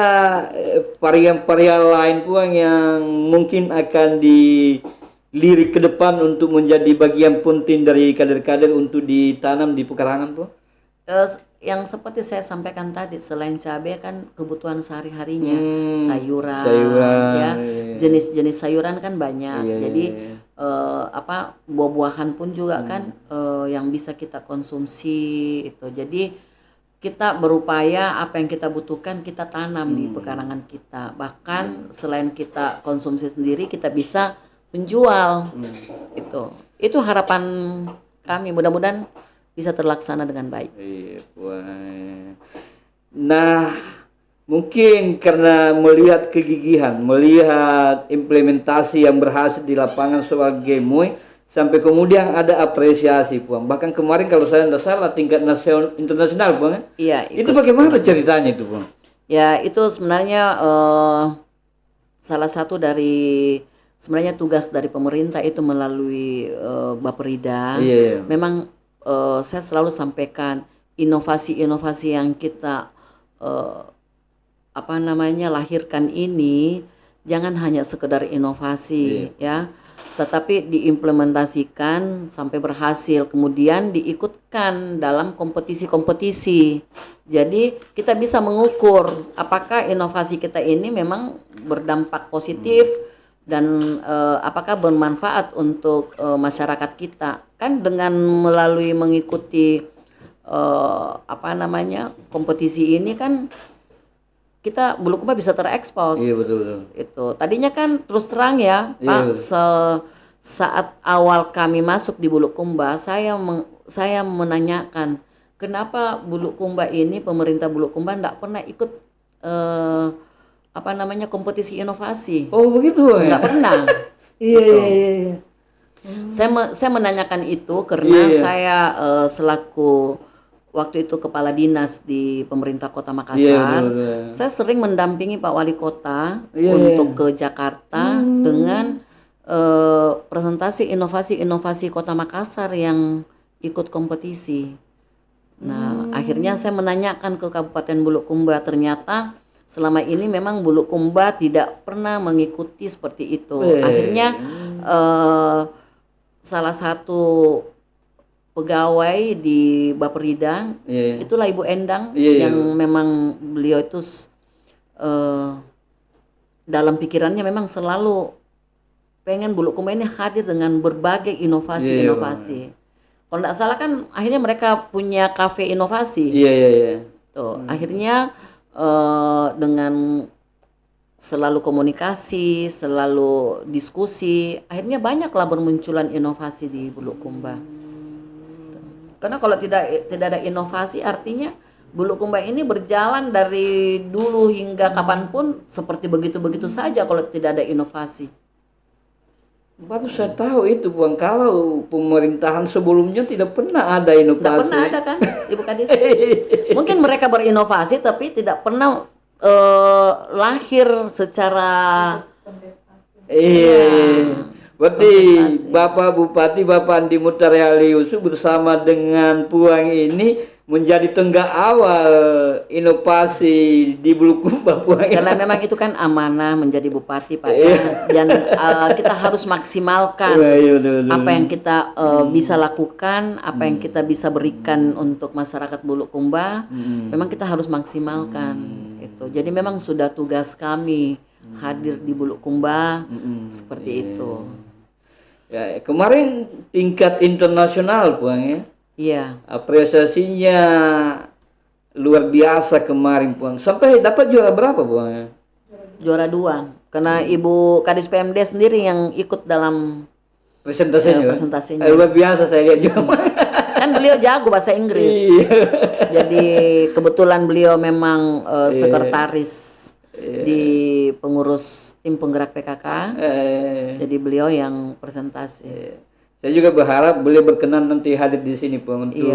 varian-varian lain Puang yang mungkin akan dilirik ke depan untuk menjadi bagian penting dari kader-kader untuk ditanam di pekarangan Puang? Yang seperti saya sampaikan tadi, selain cabai kan kebutuhan sehari-harinya, sayuran, ya, jenis-jenis sayuran kan banyak. Jadi buah-buahan pun juga kan yang bisa kita konsumsi itu. Jadi kita berupaya apa yang kita butuhkan kita tanam di pekarangan kita. Bahkan selain kita konsumsi sendiri, kita bisa menjual. Itu harapan kami, mudah-mudahan bisa terlaksana dengan baik. Nah, mungkin karena melihat kegigihan, melihat implementasi yang berhasil di lapangan soal Gemoy, sampai kemudian ada apresiasi Puang. Bahkan kemarin kalau saya tidak salah tingkat nasional internasional Puang. Iya. Itu bagaimana ceritanya itu Puang? Ya itu sebenarnya salah satu dari sebenarnya tugas dari pemerintah itu melalui Bapperida. Iya. Memang saya selalu sampaikan inovasi-inovasi yang kita lahirkan ini jangan hanya sekedar inovasi ya, tetapi diimplementasikan sampai berhasil, kemudian diikutkan dalam kompetisi-kompetisi. Jadi kita bisa mengukur apakah inovasi kita ini memang berdampak positif dan apakah bermanfaat untuk masyarakat kita. Kan dengan melalui mengikuti kompetisi ini kan kita Bulukumba bisa terekspos. Iya, betul. Itu tadinya kan terus terang ya, Pak, saat awal kami masuk di Bulukumba, saya menanyakan kenapa Bulukumba ini, pemerintah Bulukumba enggak pernah ikut kompetisi inovasi. Oh begitu ya? Enggak pernah. Iya. Saya menanyakan itu karena saya selaku waktu itu kepala dinas di pemerintah Kota Makassar, saya sering mendampingi Pak Wali Kota untuk ke Jakarta dengan presentasi inovasi-inovasi Kota Makassar yang ikut kompetisi. Nah, akhirnya saya menanyakan ke Kabupaten Bulukumba, ternyata selama ini memang Bulukumba tidak pernah mengikuti seperti itu. Akhirnya salah satu pegawai di Bapperida, itulah Ibu Endang, yang memang beliau itu dalam pikirannya memang selalu pengen Bulukumba ini hadir dengan berbagai inovasi-inovasi. Kalau tidak salah kan akhirnya mereka punya kafe inovasi. Tuh, akhirnya dengan selalu komunikasi, selalu diskusi, akhirnya banyaklah bermunculan inovasi di Bulukumba. Karena kalau tidak ada inovasi, artinya Bulukumba ini berjalan dari dulu hingga kapanpun seperti begitu-begitu saja kalau tidak ada inovasi. Baru saya tahu itu, Bang, kalau pemerintahan sebelumnya tidak pernah ada inovasi. Tidak pernah ada kan, Ibu Kadis? Mungkin mereka berinovasi tapi tidak pernah lahir secara berarti Bapak Bupati, Bapak Andi Mutarialiusu bersama dengan Puang ini menjadi tenggak awal inovasi di Bulukumba, Puang. Karena memang itu kan amanah menjadi bupati, Pak. Dan kita harus maksimalkan apa yang kita bisa lakukan, apa yang kita bisa berikan untuk masyarakat Bulukumba. Memang kita harus maksimalkan itu. Jadi memang sudah tugas kami hadir di Bulukumba seperti itu. Ya, kemarin tingkat internasional, Puang, ya. Iya. Apresiasinya luar biasa kemarin, Puang. Sampai dapat juara berapa, Puang? Juara 2. Karena Ibu Kadis PMD sendiri yang ikut dalam presentasinya. Luar biasa saya lihat juga. Kan beliau jago bahasa Inggris. Jadi kebetulan beliau memang sekretaris di pengurus tim penggerak PKK. Jadi beliau yang presentasi. Saya juga berharap beliau berkenan nanti hadir di sini, Puang, untuk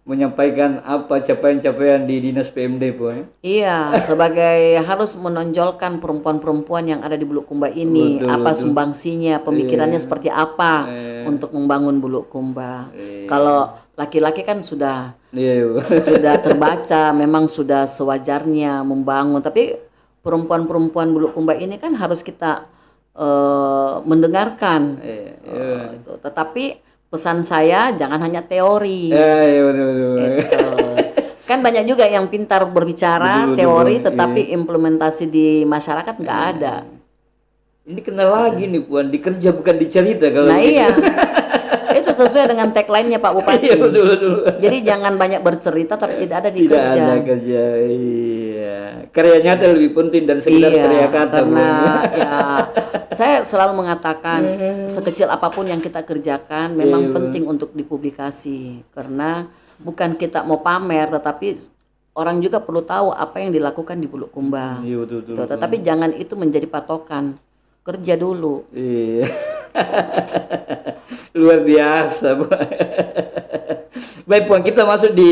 menyampaikan apa capaian-capaian di Dinas PMD, Puang. Iya, sebagai harus menonjolkan perempuan-perempuan yang ada di Bulukumba ini, sumbangsinya, pemikirannya seperti apa untuk membangun Bulukumba. Kalau laki-laki kan sudah terbaca, memang sudah sewajarnya membangun, tapi perempuan-perempuan Bulukumba ini kan harus kita mendengarkan. Tetapi pesan saya jangan hanya teori. Kan banyak juga yang pintar berbicara teori, tetapi implementasi di masyarakat nggak ada. Ini kenal lagi nih, Puan, dikerja bukan dicerita kalau. Nah iya, itu sesuai dengan tagline-nya Pak Bupati. Iya, betul. Jadi jangan banyak bercerita tapi tidak ada di kerja. Tidak ada kerja, iya. Karya nyata lebih penting dari sekedar karya kata. Karena saya selalu mengatakan sekecil apapun yang kita kerjakan memang penting untuk dipublikasi. Karena bukan kita mau pamer, tetapi orang juga perlu tahu apa yang dilakukan di Bulukumba. Iya, betul. Tetapi jangan itu menjadi patokan. Kerja dulu. Iya. Luar biasa, Puan. Baik, Puan, kita masuk di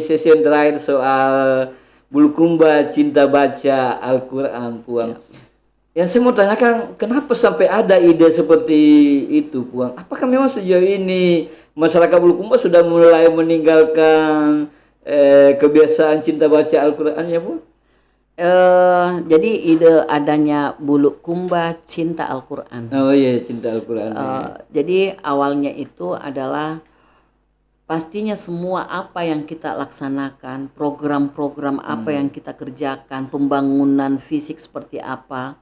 sesi yang terakhir soal Bulukumba Cinta Baca Al-Quran, Puan. Yang saya mau tanyakan, kenapa sampai ada ide seperti itu, Puang? Apakah memang sejauh ini masyarakat Bulukumba sudah mulai meninggalkan kebiasaan cinta baca Al-Quran ya, Puang? Jadi ide adanya Bulukumba Cinta Al-Quran. Oh iya, cinta Al-Quran. Jadi awalnya itu adalah pastinya semua apa yang kita laksanakan, program-program apa yang kita kerjakan, pembangunan fisik seperti apa.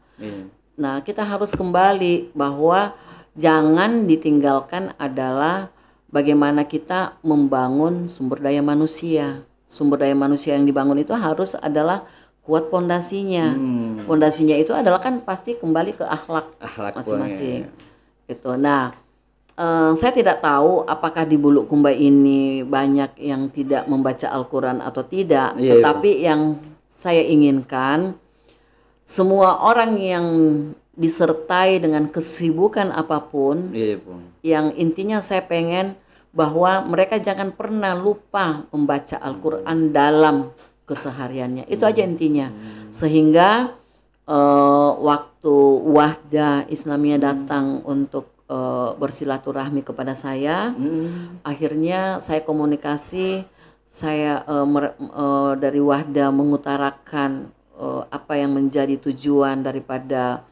Nah, kita harus kembali bahwa jangan ditinggalkan adalah bagaimana kita membangun sumber daya manusia. Sumber daya manusia yang dibangun itu harus adalah kuat pondasinya. Pondasinya itu adalah kan pasti kembali ke akhlak masing-masing. Itu. Nah, saya tidak tahu apakah di Bulukumba ini banyak yang tidak membaca Al-Quran atau tidak, tetapi yang saya inginkan semua orang yang disertai dengan kesibukan apapun, yang intinya saya pengen bahwa mereka jangan pernah lupa membaca Al-Quran dalam kesehariannya. Itu aja intinya. Sehingga waktu Wahda Islamiyah datang untuk bersilaturahmi kepada saya, akhirnya saya komunikasi, saya dari Wahda mengutarakan apa yang menjadi tujuan daripada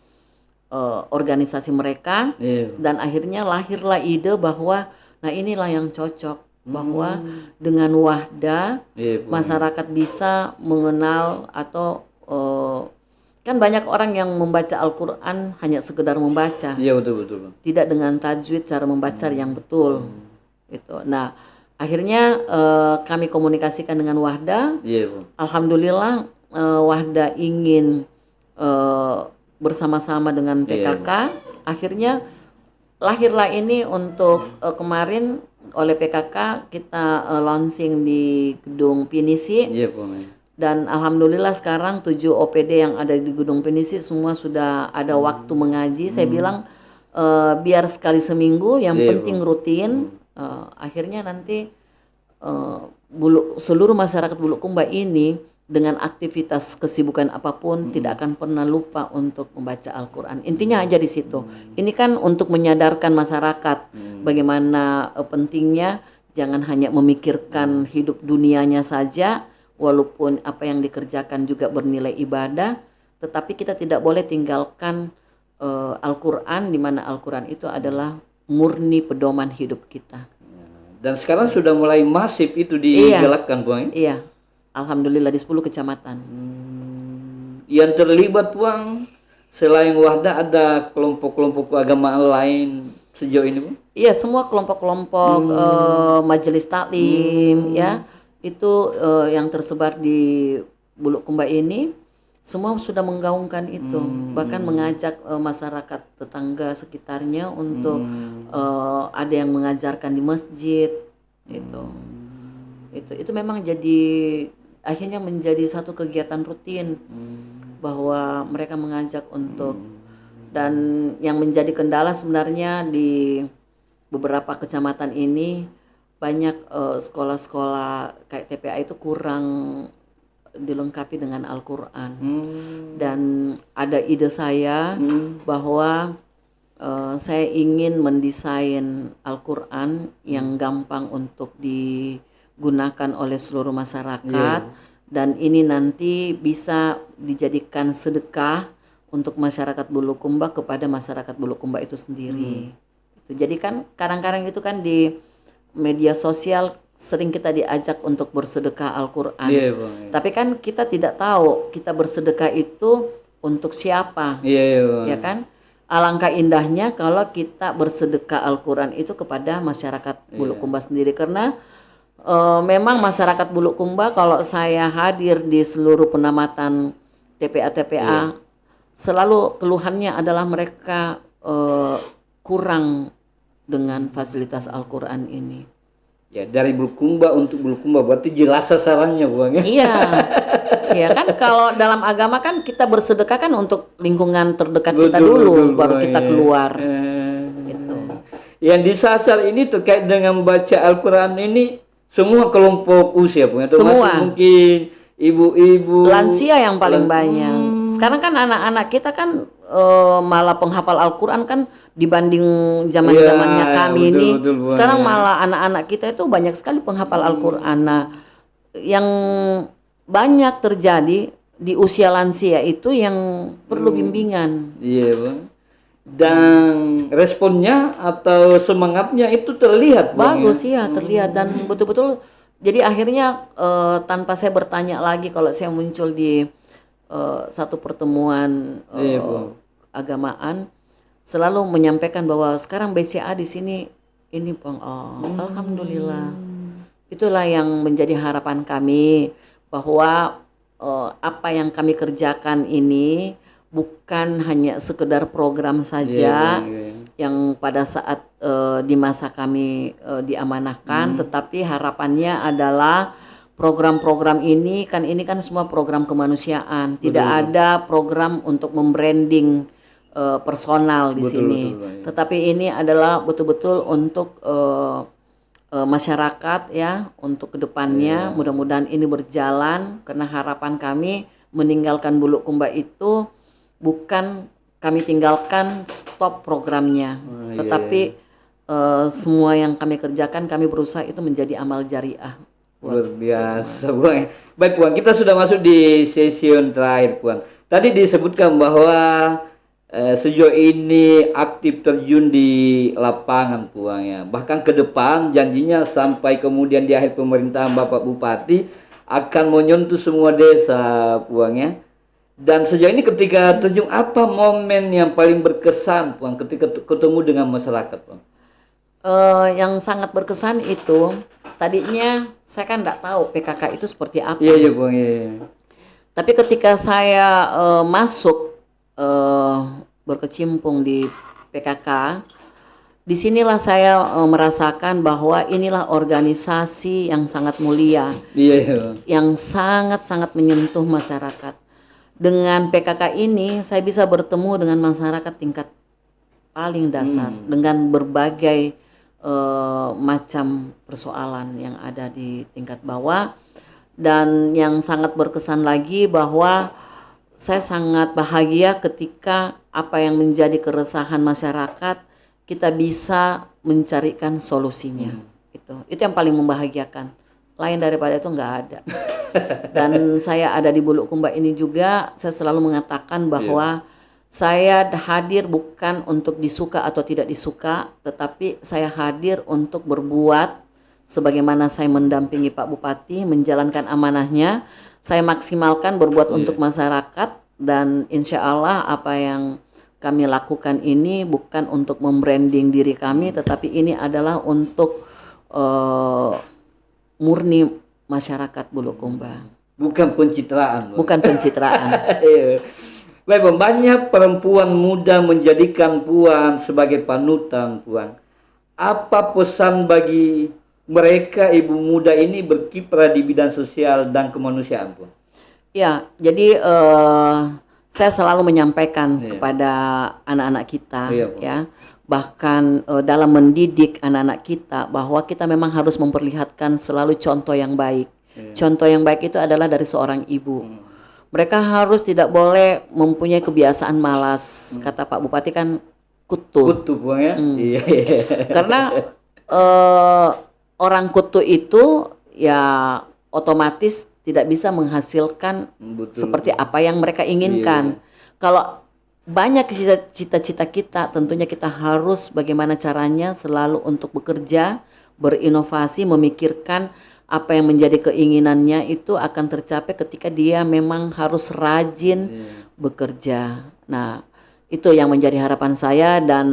organisasi mereka, dan akhirnya lahirlah ide bahwa nah inilah yang cocok, bahwa dengan Wahda masyarakat bisa mengenal atau kan banyak orang yang membaca Al-Quran hanya sekedar membaca, betul. tidak dengan tajwid cara membaca yang betul. Itu. Nah, akhirnya kami komunikasikan dengan Wahda. Alhamdulillah Wahda ingin bersama-sama dengan PKK. Akhirnya lahirlah ini untuk kemarin oleh PKK kita launching di Gedung Pinisi. Dan alhamdulillah sekarang 7 OPD yang ada di Gedung Pinisi semua sudah ada waktu mengaji. Saya bilang biar sekali seminggu, yang penting rutin. Akhirnya nanti seluruh masyarakat Bulukumba ini dengan aktivitas kesibukan apapun tidak akan pernah lupa untuk membaca Al-Quran. Intinya aja di situ. Ini kan untuk menyadarkan masyarakat bagaimana pentingnya jangan hanya memikirkan hidup dunianya saja, walaupun apa yang dikerjakan juga bernilai ibadah, tetapi kita tidak boleh tinggalkan Al-Quran, di mana Al-Quran itu adalah murni pedoman hidup kita. Dan sekarang sudah mulai masif itu digalakkan, Bang? Iya. Alhamdulillah di 10 kecamatan. Yang terlibat, Bang, selain Wahda ada kelompok-kelompok keagamaan lain sejauh ini, Bang? Iya, semua kelompok-kelompok majelis taklim ya. Itu yang tersebar di Bulukumba ini semua sudah menggaungkan itu, bahkan mengajak masyarakat tetangga sekitarnya untuk ada yang mengajarkan di masjid itu memang jadi akhirnya menjadi satu kegiatan rutin bahwa mereka mengajak untuk, dan yang menjadi kendala sebenarnya di beberapa kecamatan ini banyak sekolah-sekolah kayak TPA itu kurang dilengkapi dengan Al-Quran. Dan ada ide saya bahwa saya ingin mendesain Al-Quran yang gampang untuk digunakan oleh seluruh masyarakat, dan ini nanti bisa dijadikan sedekah untuk masyarakat Bulukumba kepada masyarakat Bulukumba itu sendiri. Jadi kan kadang-kadang itu kan di media sosial sering kita diajak untuk bersedekah Al-Quran. Tapi kan kita tidak tahu kita bersedekah itu untuk siapa. Ya kan? Alangkah indahnya kalau kita bersedekah Al-Quran itu kepada masyarakat Bulukumba sendiri. Karena memang masyarakat Bulukumba, kalau saya hadir di seluruh penamatan TPA-TPA, selalu keluhannya adalah mereka kurang dengan fasilitas Al-Quran ini. Ya, dari Bulukumba untuk Bulukumba, berarti jelas sasarannya, Bang. Iya. Iya kan, kalau dalam agama kan kita bersedekah kan untuk lingkungan terdekat kita dulu, baru kita keluar. Gitu. Yang disasar ini terkait dengan baca Al-Quran ini semua kelompok usia, Bang. Semua. Mungkin ibu-ibu, lansia yang paling banyak. Hmm. Sekarang kan anak-anak kita kan malah penghafal Al-Quran kan dibanding zaman-zamannya Iya, kami betul, ini. betul, Bu, Sekarang ya. malah anak-anak kita itu banyak sekali penghafal Al-Quran. Nah, yang banyak terjadi di usia lansia itu yang perlu bimbingan. Iya, Bang. Dan responnya atau semangatnya itu terlihat, Bang, Bagus ya. ya terlihat dan betul-betul jadi akhirnya tanpa saya bertanya lagi kalau saya muncul di satu pertemuan Iya, Bang. agamaan selalu menyampaikan bahwa sekarang BCA di sini ini Bang. Oh, alhamdulillah. Itulah yang menjadi harapan kami bahwa apa yang kami kerjakan ini bukan hanya sekedar program Iya, saja Bang, iya. yang pada saat di masa kami diamanahkan, tetapi harapannya adalah program-program ini kan semua program kemanusiaan, tidak ada program untuk membranding personal di Betul, sini, betul, Bang, ya. tetapi ini adalah betul-betul untuk masyarakat ya, untuk kedepannya mudah-mudahan ini berjalan karena harapan kami meninggalkan Bulukumba itu bukan kami tinggalkan stop programnya, iya, tetapi semua yang kami kerjakan kami berusaha itu menjadi amal jariah. Luar biasa, Bang. Baik, Bang, kita sudah masuk di sesi terakhir, Bang. Tadi disebutkan bahwa sejauh ini aktif terjun di lapangan, Bang, ya. Bahkan ke depan janjinya sampai kemudian di akhir pemerintahan Bapak Bupati akan menyentuh semua desa, Bang, ya. Dan sejauh ini ketika terjun apa momen yang paling berkesan, Bang, ketika ketemu dengan masyarakat, Bang? Yang sangat berkesan itu tadinya saya kan nggak tahu PKK itu seperti apa. Iya, iya, Bang, iya. Tapi ketika saya masuk berkecimpung di PKK, disinilah saya merasakan bahwa inilah organisasi yang sangat mulia, Iya, iya, Bang. yang sangat-sangat menyentuh masyarakat. Dengan PKK ini saya bisa bertemu dengan masyarakat tingkat paling dasar dengan berbagai macam persoalan yang ada di tingkat bawah, dan yang sangat berkesan lagi bahwa saya sangat bahagia ketika apa yang menjadi keresahan masyarakat kita bisa mencarikan solusinya. Itu yang paling membahagiakan. Lain daripada itu nggak ada. Dan saya ada di Bulukumba ini juga, saya selalu mengatakan bahwa saya hadir bukan untuk disuka atau tidak disuka, tetapi saya hadir untuk berbuat sebagaimana saya mendampingi Pak Bupati menjalankan amanahnya. Saya maksimalkan berbuat untuk masyarakat, dan insya Allah apa yang kami lakukan ini bukan untuk membranding diri kami, tetapi ini adalah untuk murni masyarakat Bulukumba. Bukan pencitraan, Bang. Bukan pencitraan. Iya. Baik, banyak perempuan muda menjadikan Puan sebagai panutan, Puan. Apa pesan bagi mereka ibu muda ini berkiprah di bidang sosial dan kemanusiaan, Puan? Ya, jadi saya selalu menyampaikan kepada anak-anak kita, ya, bahkan dalam mendidik anak-anak kita bahwa kita memang harus memperlihatkan selalu contoh yang baik. Contoh yang baik itu adalah dari seorang ibu. Mereka harus tidak boleh mempunyai kebiasaan malas. Kata Pak Bupati kan kutu. Kutu, Bang, ya. Iya. Karena orang kutu itu ya otomatis tidak bisa menghasilkan seperti apa yang mereka inginkan. Kalau banyak cita-cita kita, tentunya kita harus bagaimana caranya selalu untuk bekerja, berinovasi, memikirkan apa yang menjadi keinginannya itu akan tercapai ketika dia memang harus rajin bekerja. Nah, itu yang menjadi harapan saya, dan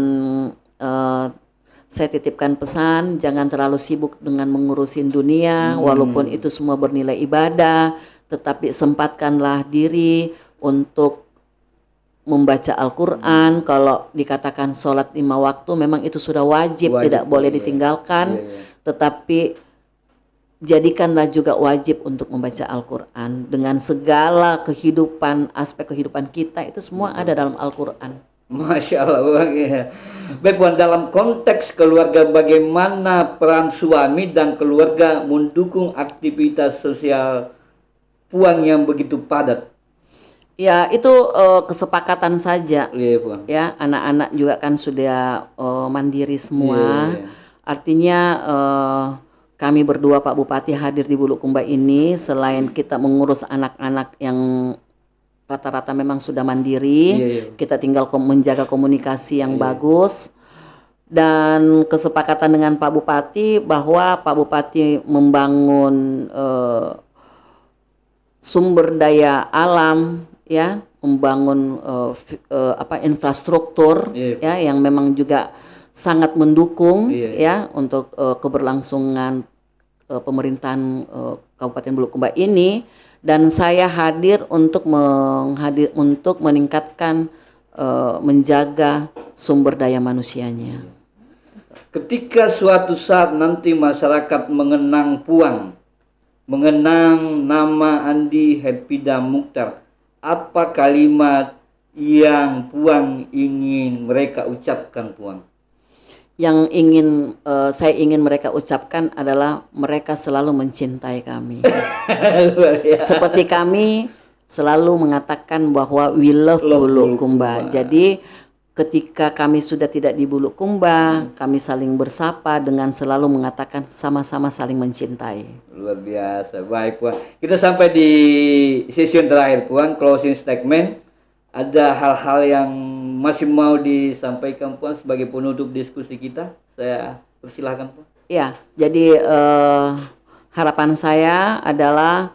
saya titipkan pesan, jangan terlalu sibuk dengan mengurusin dunia, walaupun itu semua bernilai ibadah, tetapi sempatkanlah diri untuk membaca Al-Quran. Kalau dikatakan sholat 5 waktu, memang itu sudah wajib tidak boleh ditinggalkan, tetapi jadikanlah juga wajib untuk membaca Al-Quran. Dengan segala kehidupan, aspek kehidupan kita itu semua ada dalam Al-Quran. Masya Allah, Bang, ya. Baik, Bang, dalam konteks keluarga, bagaimana peran suami dan keluarga mendukung aktivitas sosial Puang yang begitu padat? Ya, itu kesepakatan saja. Iya, Puang. Ya, anak-anak juga kan sudah mandiri semua. Iya. Artinya kami berdua Pak Bupati hadir di Bulukumba ini, selain kita mengurus anak-anak yang rata-rata memang sudah mandiri, Iya. kita tinggal menjaga komunikasi yang bagus. Dan kesepakatan dengan Pak Bupati bahwa Pak Bupati membangun sumber daya alam, ya, membangun infrastruktur, ya, yang memang juga sangat mendukung, ya, untuk keberlangsungan pemerintahan Kabupaten Bulukumba ini. Dan saya hadir untuk meningkatkan menjaga sumber daya manusianya. Ketika suatu saat nanti masyarakat mengenang Puang, mengenang nama Andi Hepida Mukhtar, apa kalimat yang Puang ingin mereka ucapkan, Puang? Yang saya ingin mereka ucapkan adalah mereka selalu mencintai kami. Seperti kami selalu mengatakan bahwa we love Bulukumba. Jadi ketika kami sudah tidak di Bulukumba, kami saling bersapa dengan selalu mengatakan sama-sama saling mencintai. Luar biasa. Baik, Puang. Kita sampai di sesi terakhir, Puang, closing statement. Ada hal-hal yang masih mau disampaikan, Puang, sebagai penutup diskusi kita? Saya persilahkan, Puang. Ya, jadi harapan saya adalah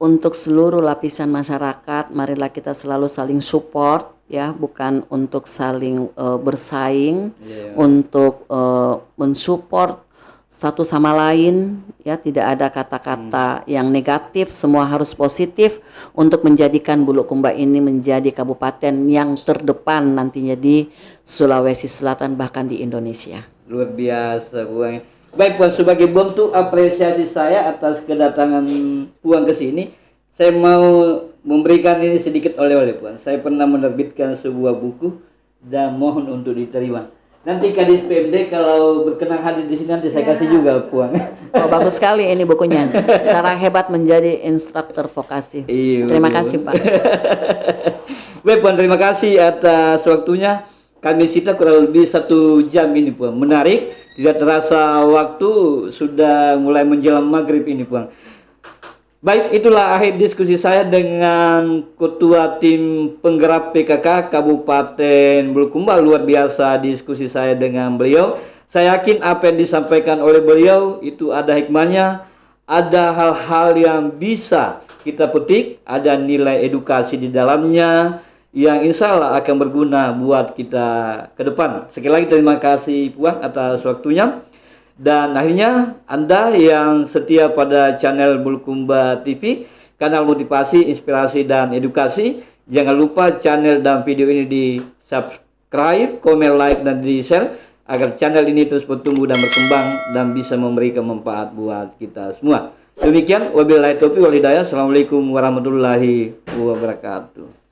untuk seluruh lapisan masyarakat, marilah kita selalu saling support, ya, bukan untuk saling bersaing, untuk mensupport satu sama lain, ya, tidak ada kata-kata yang negatif, semua harus positif untuk menjadikan Bulukumba ini menjadi kabupaten yang terdepan nantinya di Sulawesi Selatan bahkan di Indonesia. Luar biasa, Puang. Baik, Puang, sebagai bentuk apresiasi saya atas kedatangan Puang ke sini, saya mau memberikan ini sedikit oleh-oleh, Puang. Saya pernah menerbitkan sebuah buku dan mohon untuk diterima. Nanti Kadis PMD kalau berkenan hadir di sini nanti saya kasih juga, Puang. Oh, bagus sekali ini bukunya. Cara hebat menjadi instruktur vokasi. Terima kasih, Pak. Baik, Puang, terima kasih atas waktunya. Kami sita kurang lebih 1 jam ini, Puang. Menarik, tidak terasa waktu sudah mulai menjelang maghrib ini, Puang. Baik, itulah akhir diskusi saya dengan Ketua Tim Penggerak PKK Kabupaten Bulukumba. Luar biasa diskusi saya dengan beliau. Saya yakin apa yang disampaikan oleh beliau itu ada hikmahnya, ada hal-hal yang bisa kita petik, ada nilai edukasi di dalamnya yang insya Allah akan berguna buat kita ke depan. Sekali lagi terima kasih, Puang, atas waktunya. Dan akhirnya Anda yang setia pada channel Bulukumba TV, kanal motivasi, inspirasi, dan edukasi, jangan lupa channel dan video ini di subscribe, komen, like, dan di share agar channel ini terus bertumbuh dan berkembang dan bisa memberikan manfaat buat kita semua. Demikian, wabillahi taufiq wal hidayah. Assalamualaikum warahmatullahi wabarakatuh.